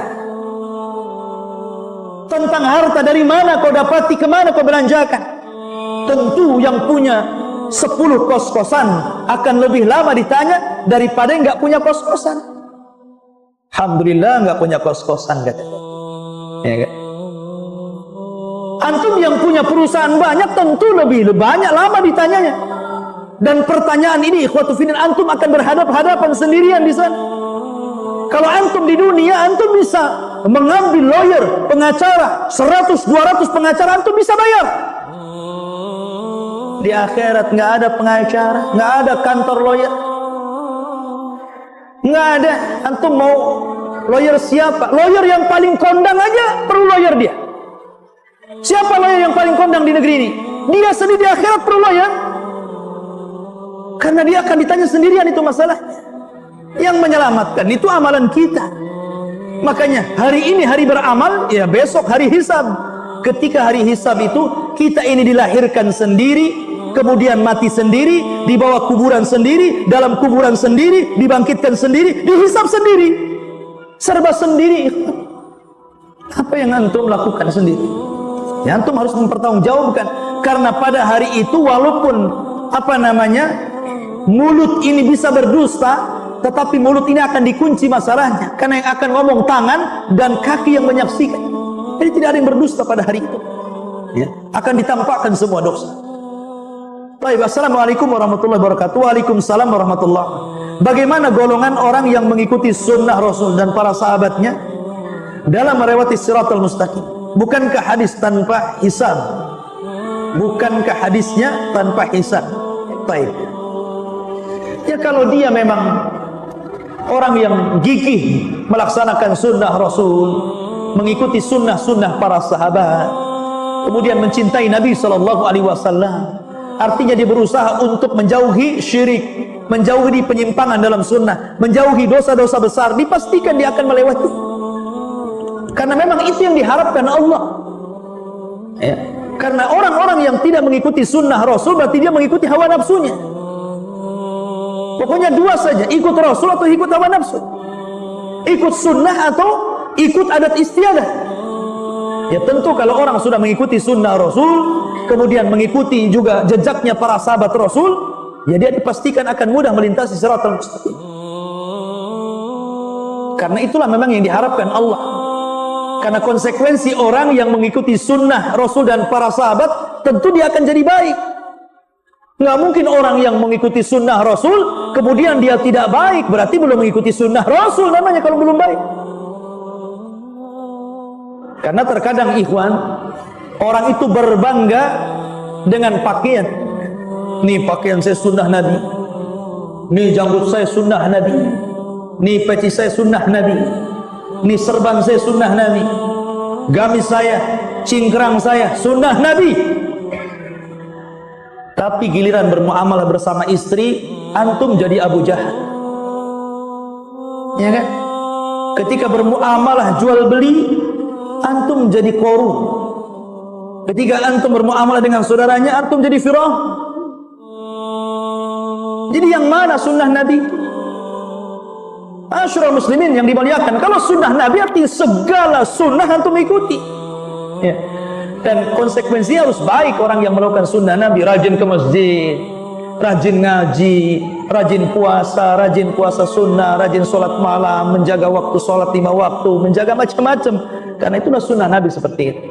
Tentang harta, dari mana kau dapati, kemana kau belanjakan. Tentu yang punya 10 kos-kosan akan lebih lama ditanya daripada yang nggak punya kos-kosan. Alhamdulillah nggak punya kos-kosan, kata. Ya, kan? Antum yang punya perusahaan banyak tentu lebih banyak lama ditanyanya. Dan pertanyaan ini, ikhwatu fillah, antum akan berhadap-hadapan sendirian di sana. Kalau antum di dunia, antum bisa mengambil lawyer, pengacara, 100-200 pengacara, antum bisa bayar. Di akhirat nggak ada pengacara, nggak ada kantor lawyer, nggak ada. Antum mau lawyer siapa? Lawyer yang paling kondang aja perlu lawyer dia. Siapa lawyer yang paling kondang di negeri ini? Dia sendiri di akhirat perlu lawyer. Karena dia akan ditanya sendirian, itu masalahnya. Yang menyelamatkan itu amalan kita. Makanya hari ini hari beramal, ya besok hari hisab. Ketika hari hisab itu, kita ini dilahirkan sendiri, kemudian mati sendiri, dibawa kuburan sendiri, dalam kuburan sendiri, dibangkitkan sendiri, dihisab sendiri. Serba sendiri. Apa yang antum lakukan sendiri? Ya, antum harus mempertanggungjawabkan. Karena pada hari itu, walaupun mulut ini bisa berdusta, tetapi mulut ini akan dikunci masalahnya, karena yang akan ngomong tangan dan kaki yang menyaksikan. Jadi tidak ada yang berdusta pada hari itu, ya. Akan ditampakkan semua dosa. Baik, assalamualaikum warahmatullahi wabarakatuh. Waalaikumsalam warahmatullahi wabarakatuh. Bagaimana golongan orang yang mengikuti sunnah Rasul dan para sahabatnya dalam melewati siratal mustaqim? Bukankah hadis tanpa hisab? Bukankah hadisnya tanpa hisab? Baik. Ya, kalau dia memang orang yang gigih melaksanakan sunnah Rasul, mengikuti sunnah-sunnah para sahabat, kemudian mencintai Nabi SAW, artinya dia berusaha untuk menjauhi syirik, menjauhi penyimpangan dalam sunnah, menjauhi dosa-dosa besar, dipastikan dia akan melewati. Karena memang itu yang diharapkan Allah, ya. Karena orang-orang yang tidak mengikuti sunnah Rasul berarti dia mengikuti hawa nafsunya. Pokoknya 2 saja, ikut Rasul atau ikut hawa nafsu, ikut sunnah atau ikut adat istiadat. Ya tentu kalau orang sudah mengikuti sunnah Rasul, kemudian mengikuti juga jejaknya para sahabat Rasul, ya dia dipastikan akan mudah melintasi siratal mustaqim. Karena itulah memang yang diharapkan Allah. Karena konsekuensi orang yang mengikuti sunnah Rasul dan para sahabat, tentu dia akan jadi baik. Nggak mungkin orang yang mengikuti sunnah Rasul kemudian dia tidak baik, berarti belum mengikuti sunnah Rasul namanya kalau belum baik. Karena terkadang ikhwan, orang itu berbangga dengan pakaian. Nih pakaian saya sunnah Nabi, nih janggut saya sunnah Nabi, nih peci saya sunnah Nabi, nih serban saya sunnah Nabi, gamis saya, cingkrang saya sunnah Nabi. Tapi giliran bermuamalah bersama istri, antum jadi Abu Jahal, ya kan? Ketika bermuamalah jual beli, antum jadi korum. Ketika antum bermuamalah dengan saudaranya, antum jadi Firaun. Jadi yang mana sunnah Nabi? Masyarul muslimin yang dimuliakan, kalau sunnah Nabi artinya segala sunnah antum ikuti, ya. Dan konsekuensinya harus baik orang yang melakukan sunnah Nabi, rajin ke masjid, rajin ngaji, rajin puasa sunnah, rajin sholat malam, menjaga waktu sholat 5 waktu, menjaga macam-macam. Karena itulah sunnah Nabi seperti itu.